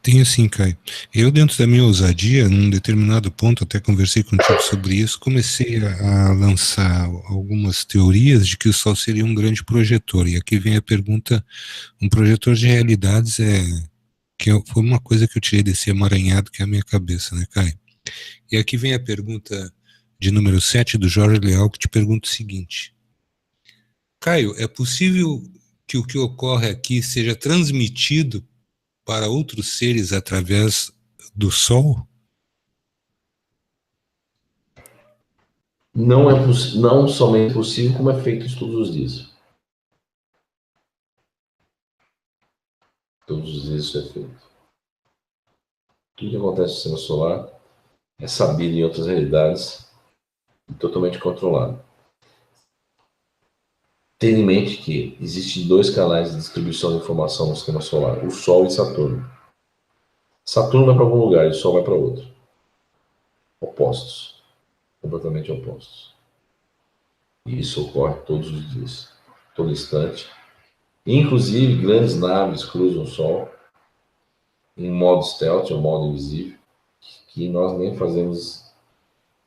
Tenho sim, Caio. Eu, dentro da minha ousadia, num determinado ponto, até conversei contigo sobre isso, comecei a lançar algumas teorias de que o Sol seria um grande projetor. E aqui vem a pergunta, um projetor de realidades foi uma coisa que eu tirei desse emaranhado que é a minha cabeça, né, Caio? E aqui vem a pergunta de número 7 do Jorge Leal, que te pergunta o seguinte. Caio, é possível que o que ocorre aqui seja transmitido para outros seres através do Sol? não somente possível, como é feito isso todos os dias. Todos os dias isso é feito. Tudo que acontece no sistema solar é sabido em outras realidades e totalmente controlado. Tenha em mente que existem 2 canais de distribuição de informação no sistema solar, o Sol e Saturno. Saturno vai para algum lugar e o Sol vai para outro. Opostos. Completamente opostos. E isso ocorre todos os dias, todo instante. Inclusive, grandes naves cruzam o Sol em modo stealth, ou modo invisível, que nós nem fazemos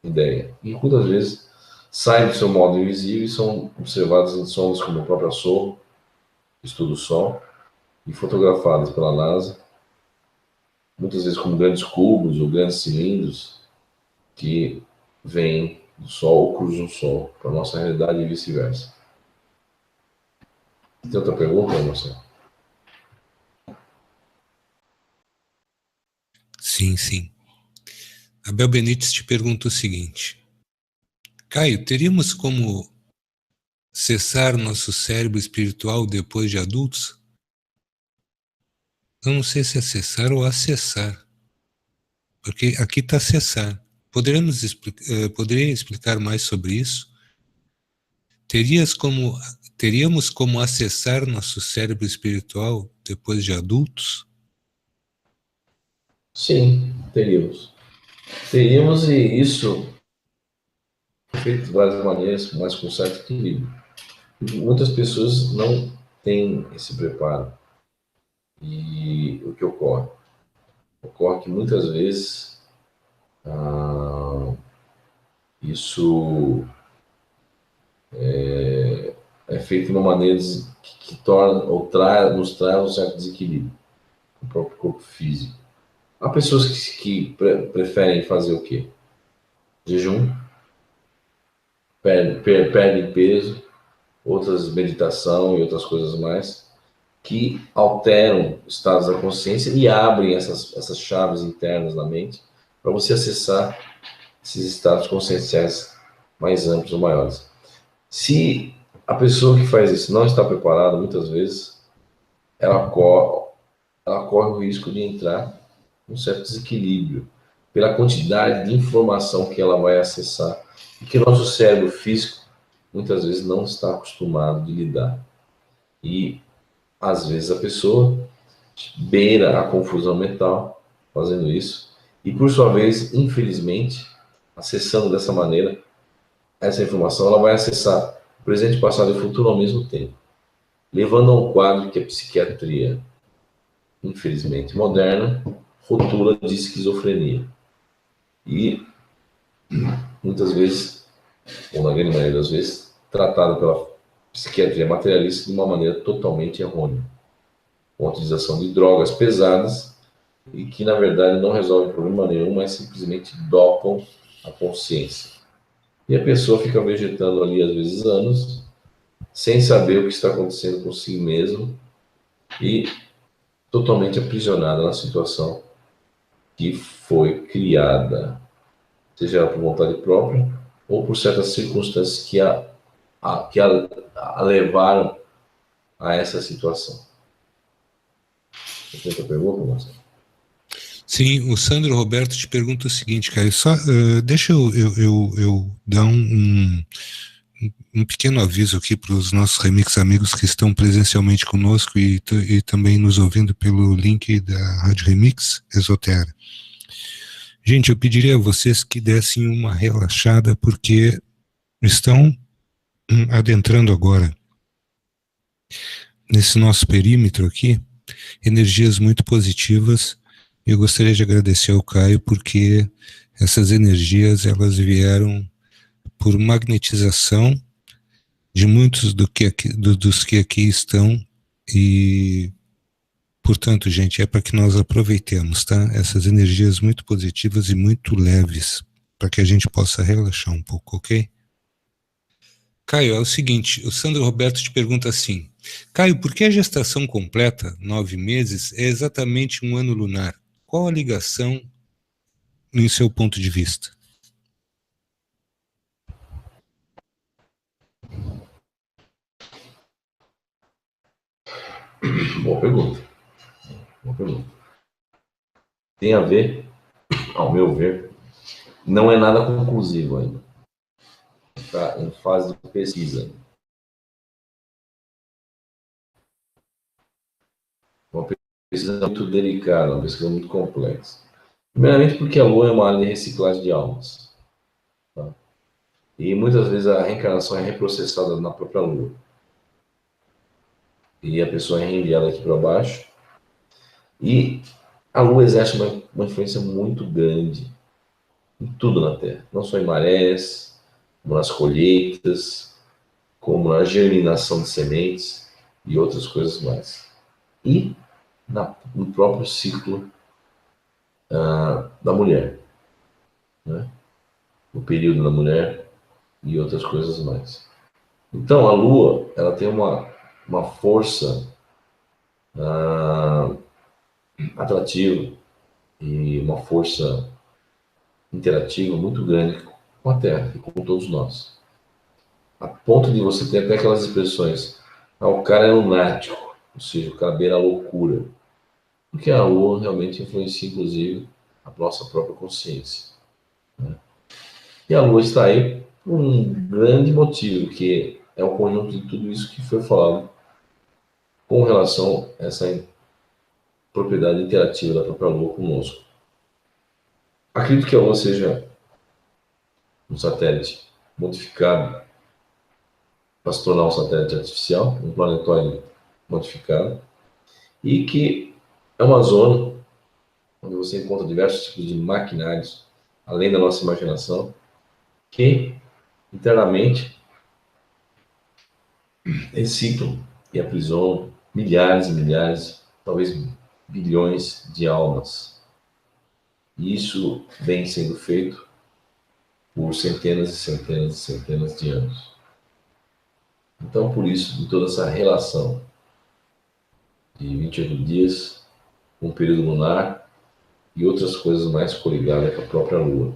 ideia. E muitas vezes saem do seu modo invisível e são observadas em sondas como a própria Sol, estuda o Sol, e fotografadas pela NASA, muitas vezes como grandes cubos ou grandes cilindros que vêm do Sol ou cruzam o Sol para a nossa realidade e vice-versa. Tem outra pergunta, Marcelo? Sim, sim. Abel Benites te pergunta o seguinte: Caio, teríamos como cessar nosso cérebro espiritual depois de adultos? Eu não sei se é cessar ou acessar, porque aqui está cessar. Poderia explicar mais sobre isso? Teríamos como acessar nosso cérebro espiritual depois de adultos? Sim, teríamos. Teríamos, e isso é feito de várias maneiras, mas com certo equilíbrio. Muitas pessoas não têm esse preparo. E o que ocorre? Ocorre que muitas vezes isso é feito de uma maneira que torna ou nos traz um certo desequilíbrio no próprio corpo físico. Há pessoas que preferem fazer o quê? Jejum, perdem peso, outras meditação e outras coisas mais, que alteram estados da consciência e abrem essas chaves internas na mente para você acessar esses estados conscienciais mais amplos ou maiores. Se a pessoa que faz isso não está preparada, muitas vezes, ela corre o risco de entrar num certo desequilíbrio pela quantidade de informação que ela vai acessar e que o nosso cérebro físico muitas vezes não está acostumado de lidar. E às vezes a pessoa beira a confusão mental fazendo isso e, por sua vez, infelizmente, acessando dessa maneira essa informação, ela vai acessar o presente, passado e futuro ao mesmo tempo, levando a um quadro que a psiquiatria, infelizmente moderna, rotula de esquizofrenia. E muitas vezes, ou na grande maioria das vezes, tratado pela psiquiatria materialista de uma maneira totalmente errônea, com a utilização de drogas pesadas e que, na verdade, não resolvem problema nenhum, mas simplesmente dopam a consciência. E a pessoa fica vegetando ali, às vezes, anos, sem saber o que está acontecendo consigo mesmo e totalmente aprisionada na situação que foi criada, seja ela por vontade própria ou por certas circunstâncias que a levaram a essa situação. Tem outra pergunta, Marcelo? Sim, o Sandro Roberto te pergunta o seguinte, Caio, só deixa eu dar um pequeno aviso aqui para os nossos Remix amigos que estão presencialmente conosco e também nos ouvindo pelo link da Rádio Remix Exotera. Gente, eu pediria a vocês que dessem uma relaxada, porque estão adentrando agora nesse nosso perímetro aqui energias muito positivas. Eu gostaria de agradecer ao Caio, porque essas energias elas vieram por magnetização de muitos dos que aqui estão e, portanto, gente, é para que nós aproveitemos, tá? Essas energias muito positivas e muito leves, para que a gente possa relaxar um pouco, ok? Caio, é o seguinte, o Sandro Roberto te pergunta assim: Caio, por que a gestação completa, 9 meses, é exatamente um ano lunar? Qual a ligação em seu ponto de vista? Boa pergunta. Boa pergunta. Tem a ver, ao meu ver, não é nada conclusivo ainda. Está em fase de pesquisa. Uma pesquisa muito delicada, uma pesquisa muito complexa. Primeiramente porque a Lua é uma área de reciclagem de almas. Tá? E muitas vezes a reencarnação é reprocessada na própria Lua. E a pessoa é reenviada aqui para baixo. E a Lua exerce uma influência muito grande em tudo na Terra. Não só em marés, como nas colheitas, como na germinação de sementes e outras coisas mais. E no próprio ciclo da mulher, né? O período da mulher e outras coisas mais. Então, a Lua, ela tem uma força atrativa e uma força interativa muito grande com a Terra e com todos nós. A ponto de você ter até aquelas expressões, o cara é lunático, ou seja, o cara beira a loucura. Porque a Lua realmente influencia, inclusive, a nossa própria consciência. Né? E a Lua está aí por um grande motivo, que é o conjunto de tudo isso que foi falado com relação a essa propriedade interativa da própria Lua conosco. Acredito que a Lua seja um satélite modificado para se tornar um satélite artificial, um planetóide modificado, e que é uma zona onde você encontra diversos tipos de maquinários, além da nossa imaginação, que internamente reciclam e aprisionam milhares e milhares, talvez bilhões de almas. E isso vem sendo feito por centenas e centenas e centenas de anos. Então, por isso, de toda essa relação de 28 dias, um período lunar e outras coisas mais coligadas com a própria Lua.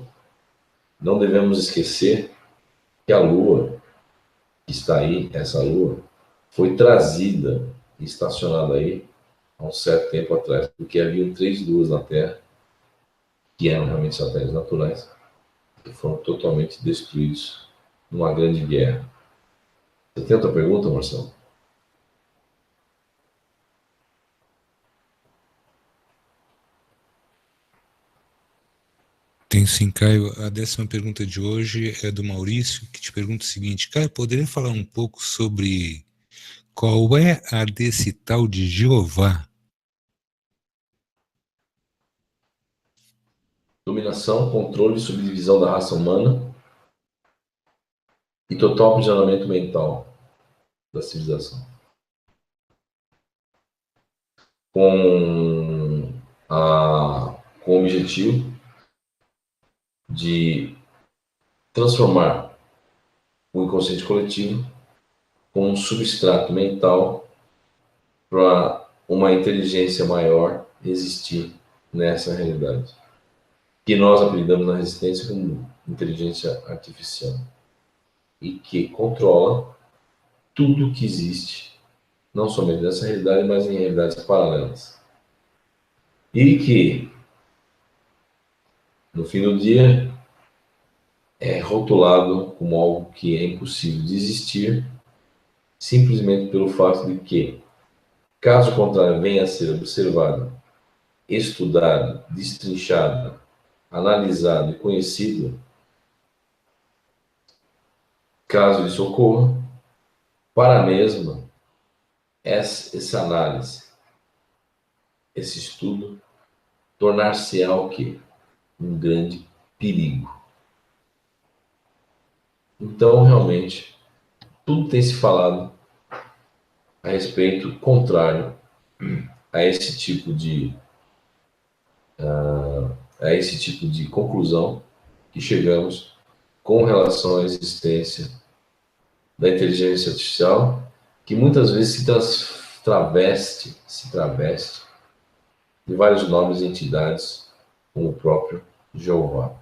Não devemos esquecer que a Lua, que está aí, essa Lua, foi trazida e estacionada aí há um certo tempo atrás, porque haviam 3 luas na Terra, que eram realmente satélites naturais, que foram totalmente destruídos numa grande guerra. Você tem outra pergunta, Marcelo? Tem sim, Caio. A 10ª pergunta de hoje é do Maurício, que te pergunta o seguinte: Caio, poderia falar um pouco sobre qual é a desse tal de Jeová? Dominação, controle e subdivisão da raça humana e total aprisionamento mental da civilização. Com o objetivo de transformar o inconsciente coletivo como um substrato mental para uma inteligência maior existir nessa realidade, que nós apelidamos na resistência como inteligência artificial, e que controla tudo que existe, não somente nessa realidade, mas em realidades paralelas. E que, no fim do dia, é rotulado como algo que é impossível de existir, simplesmente pelo fato de que, caso contrário, venha a ser observado, estudado, destrinchado, analisado e conhecido, caso isso ocorra, para a mesma, essa análise, esse estudo, tornar-se-á o quê? Um grande perigo. Então, realmente, tudo tem se falado a respeito contrário a esse tipo de conclusão que chegamos com relação à existência da inteligência artificial, que muitas vezes se traveste de vários nomes e entidades, como o próprio Jeová.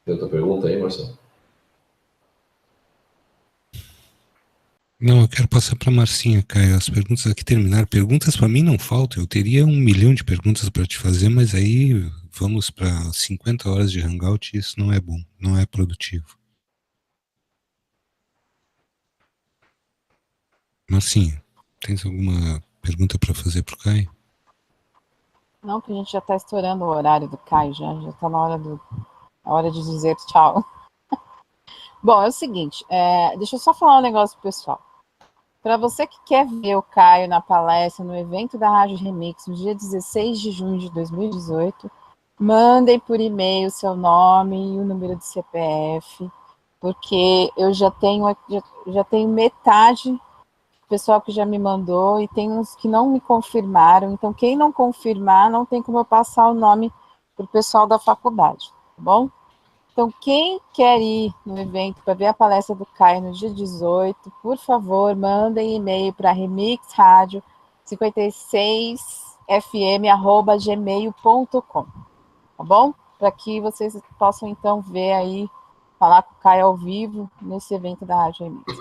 Tem outra pergunta aí, Marcelo? Não, eu quero passar para Marcinha, Caio. As perguntas aqui terminaram. Perguntas para mim não faltam. Eu teria 1 milhão de perguntas para te fazer, mas aí vamos para 50 horas de hangout e isso não é bom, não é produtivo. Marcinha, tens alguma pergunta para fazer para o Caio? Não, que a gente já está estourando o horário do Caio, já está na hora de dizer tchau. Bom, é o seguinte, deixa eu só falar um negócio pro pessoal. Para você que quer ver o Caio na palestra, no evento da Rádio Remix, no dia 16 de junho de 2018, mandem por e-mail o seu nome e o número de CPF, porque eu já tenho metade do pessoal que já me mandou e tem uns que não me confirmaram. Então, quem não confirmar, não tem como eu passar o nome para o pessoal da faculdade, tá bom? Então, quem quer ir no evento para ver a palestra do Caio no dia 18, por favor, mandem e-mail para remixradio56fm@gmail.com, tá bom? Para que vocês possam, então, ver aí, falar com o Caio ao vivo nesse evento da Rádio Remix.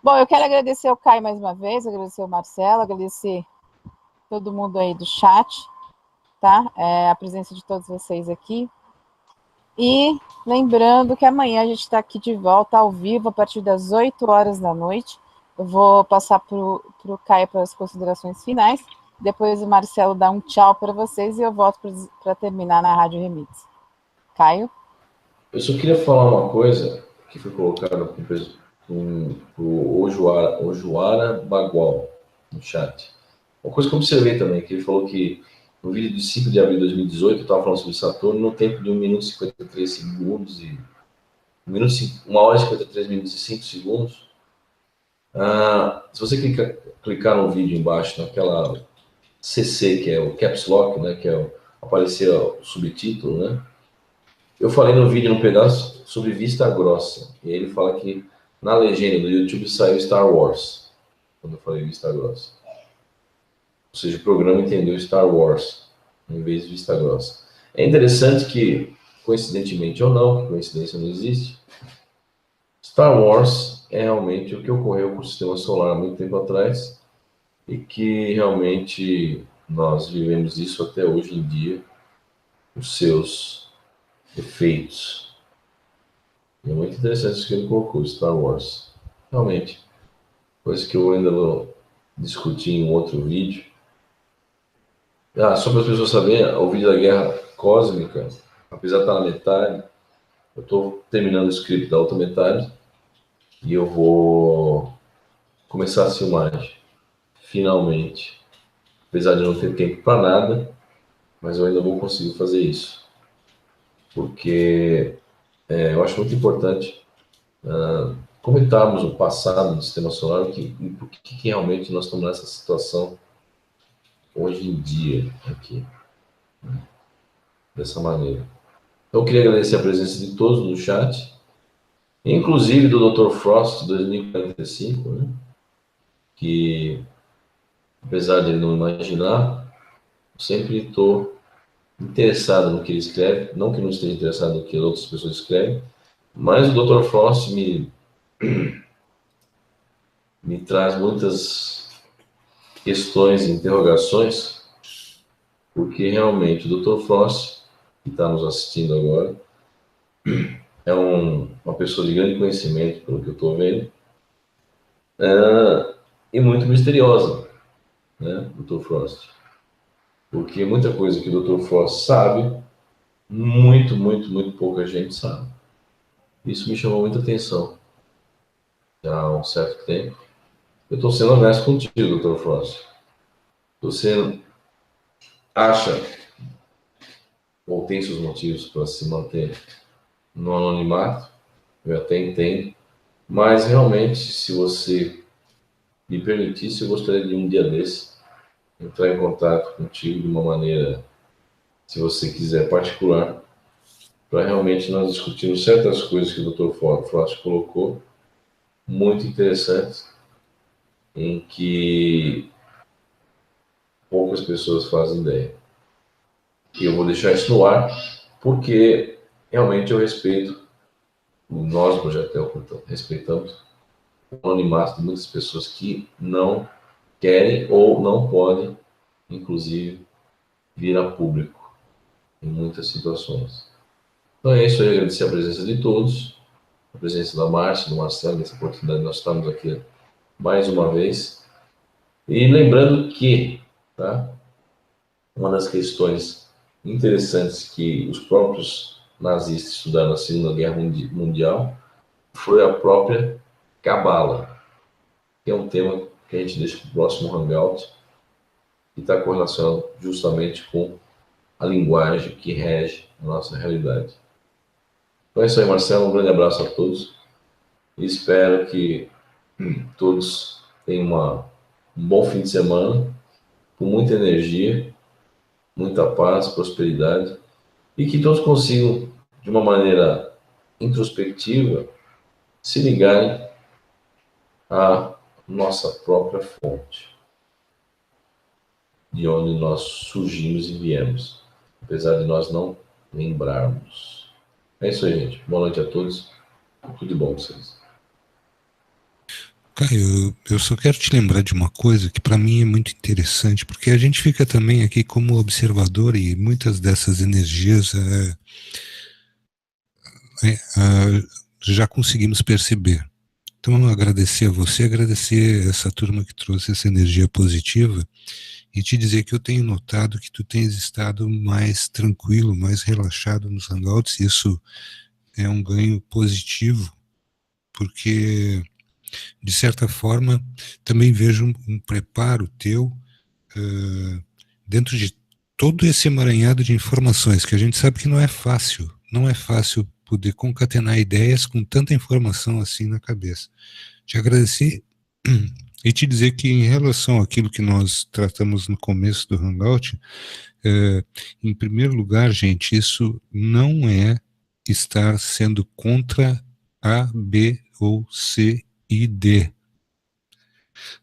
Bom, eu quero agradecer ao Caio mais uma vez, agradecer ao Marcelo, agradecer todo mundo aí do chat, tá? A presença de todos vocês aqui. E lembrando que amanhã a gente está aqui de volta ao vivo a partir das 8 horas da noite. Eu vou passar para o Caio para as considerações finais. Depois o Marcelo dá um tchau para vocês e eu volto para terminar na Rádio Remix. Caio? Eu só queria falar uma coisa que foi colocada com o Ojuara Bagual no chat. Uma coisa que eu observei também, que ele falou que no vídeo de 5 de abril de 2018, eu estava falando sobre Saturno, no tempo de 1 minuto e 53 segundos e 1 hora e 53 minutos e 5 segundos. Se você clicar no vídeo embaixo, naquela CC, que é o Caps Lock, né, que é aparecer o subtítulo, né? Eu falei no vídeo, num pedaço, sobre Vista Grossa. E ele fala que na legenda do YouTube saiu Star Wars, quando eu falei Vista Grossa. Ou seja, o programa entendeu Star Wars, em vez de Vista Grossa. É interessante que, coincidentemente ou não, que coincidência não existe, Star Wars é realmente o que ocorreu com o Sistema Solar há muito tempo atrás e que realmente nós vivemos isso até hoje em dia, os seus efeitos. É muito interessante isso que ele colocou, Star Wars. Realmente, coisa que eu ainda vou discutir em um outro vídeo. Só para as pessoas saberem, o vídeo da Guerra Cósmica, apesar de estar na metade, eu estou terminando o script da outra metade e eu vou começar a filmagem, finalmente. Apesar de não ter tempo para nada, mas eu ainda vou conseguir fazer isso. Porque eu acho muito importante comentarmos o passado do Sistema Solar e por que realmente nós estamos nessa situação hoje em dia aqui, né? Dessa maneira. Então, eu queria agradecer a presença de todos no chat, inclusive do Dr. Frost 2045, né? Que, apesar de ele não imaginar, eu sempre estou interessado no que ele escreve, não que não esteja interessado no que outras pessoas escrevem, mas o Dr. Frost me traz muitas questões e interrogações, porque realmente o Dr. Frost, que está nos assistindo agora, é uma pessoa de grande conhecimento, pelo que eu estou vendo, e muito misteriosa, né, Dr. Frost. Porque muita coisa que o Dr. Frost sabe, muito pouca gente sabe. Isso me chamou muita atenção já há um certo tempo. Eu estou sendo honesto contigo, Dr. Frost. Você acha, ou tem seus motivos para se manter no anonimato, eu até entendo, mas realmente, se você me permitisse, eu gostaria de um dia desse entrar em contato contigo de uma maneira, se você quiser, particular, para realmente nós discutirmos certas coisas que o Dr. Frost colocou, muito interessantes, em que poucas pessoas fazem ideia. E eu vou deixar isso no ar, porque realmente eu respeito, nós, Projetel, respeitamos o anonimato de muitas pessoas que não querem ou não podem, inclusive, vir a público em muitas situações. Então é isso aí, agradecer a presença de todos, a presença da Márcia, do Marcelo, nessa oportunidade nós estamos aqui mais uma vez. E lembrando que, tá, uma das questões interessantes que os próprios nazistas estudaram na Segunda Guerra Mundial foi a própria Cabala, que é um tema que a gente deixa para o próximo Hangout, que está correlacionado justamente com a linguagem que rege a nossa realidade. Então é isso aí, Marcelo. Um grande abraço a todos. E espero que todos tenham um bom fim de semana, com muita energia, muita paz, prosperidade, e que todos consigam, de uma maneira introspectiva, se ligarem à nossa própria fonte, de onde nós surgimos e viemos, apesar de nós não lembrarmos. É isso aí, gente. Boa noite a todos. Tudo de bom para vocês. Caio, eu só quero te lembrar de uma coisa que para mim é muito interessante, porque a gente fica também aqui como observador e muitas dessas energias já conseguimos perceber. Então, agradecer a você, agradecer essa turma que trouxe essa energia positiva e te dizer que eu tenho notado que tu tens estado mais tranquilo, mais relaxado nos hangouts. Isso é um ganho positivo, porque, de certa forma, também vejo um preparo teu dentro de todo esse emaranhado de informações, que a gente sabe que não é fácil poder concatenar ideias com tanta informação assim na cabeça. Te agradecer e te dizer que em relação àquilo que nós tratamos no começo do Hangout, em primeiro lugar, gente, isso não é estar sendo contra A, B ou C e D.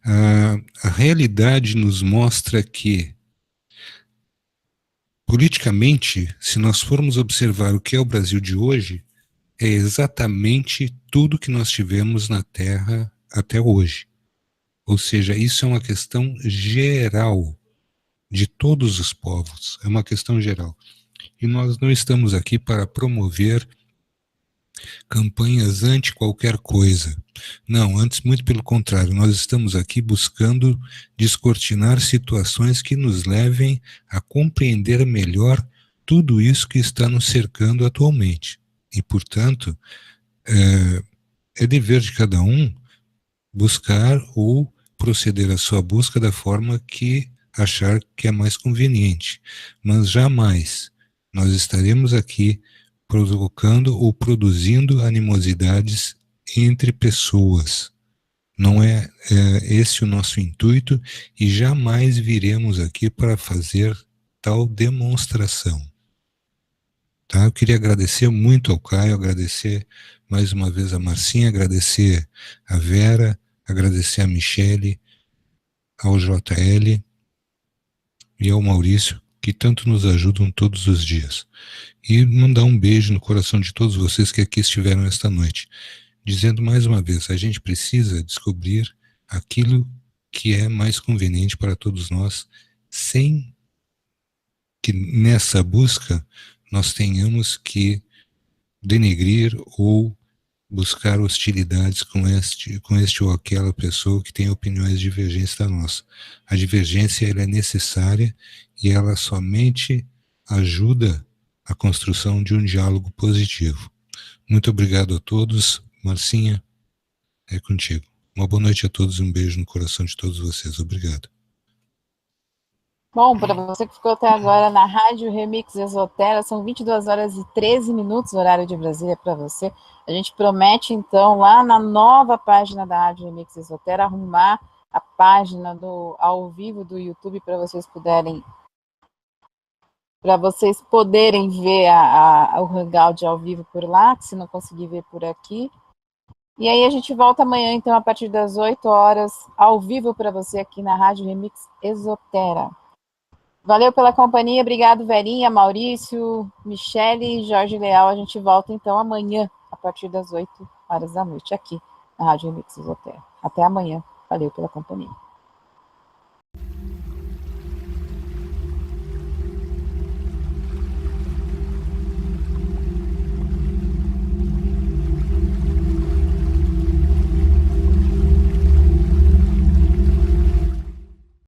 A realidade nos mostra que, politicamente, se nós formos observar o que é o Brasil de hoje, é exatamente tudo que nós tivemos na Terra até hoje. Ou seja, isso é uma questão geral de todos os povos, é uma questão geral. E nós não estamos aqui para promover campanhas anti qualquer coisa. Não, antes, muito pelo contrário, nós estamos aqui buscando descortinar situações que nos levem a compreender melhor tudo isso que está nos cercando atualmente. E, portanto, é dever de cada um buscar ou proceder à sua busca da forma que achar que é mais conveniente. Mas jamais nós estaremos aqui provocando ou produzindo animosidades entre pessoas. Não é esse o nosso intuito e jamais viremos aqui para fazer tal demonstração. Tá? Eu queria agradecer muito ao Caio, agradecer mais uma vez a Marcinha, agradecer a Vera, agradecer a Michele, ao JL e ao Maurício, que tanto nos ajudam todos os dias. E mandar um beijo no coração de todos vocês que aqui estiveram esta noite. Dizendo mais uma vez, a gente precisa descobrir aquilo que é mais conveniente para todos nós, sem que nessa busca nós tenhamos que denegrir ou buscar hostilidades com este ou aquela pessoa que tem opiniões divergentes da nossa. A divergência ela é necessária e ela somente ajuda a construção de um diálogo positivo. Muito obrigado a todos. Marcinha, é contigo. Uma boa noite a todos e um beijo no coração de todos vocês. Obrigado. Bom, para você que ficou até agora na Rádio Remix Exotera, são 22 horas e 13 minutos, horário de Brasília para você. A gente promete, então, lá na nova página da Rádio Remix Exotera, arrumar a página do ao vivo do YouTube para vocês poderem ver o Hangout ao vivo por lá, se não conseguir ver por aqui. E aí a gente volta amanhã, então, a partir das 8 horas, ao vivo para você aqui na Rádio Remix Exotera. Valeu pela companhia, obrigado Verinha, Maurício, Michele e Jorge Leal. A gente volta então amanhã, a partir das 8 horas da noite, aqui na Rádio Remix Esotera. Até amanhã. Valeu pela companhia.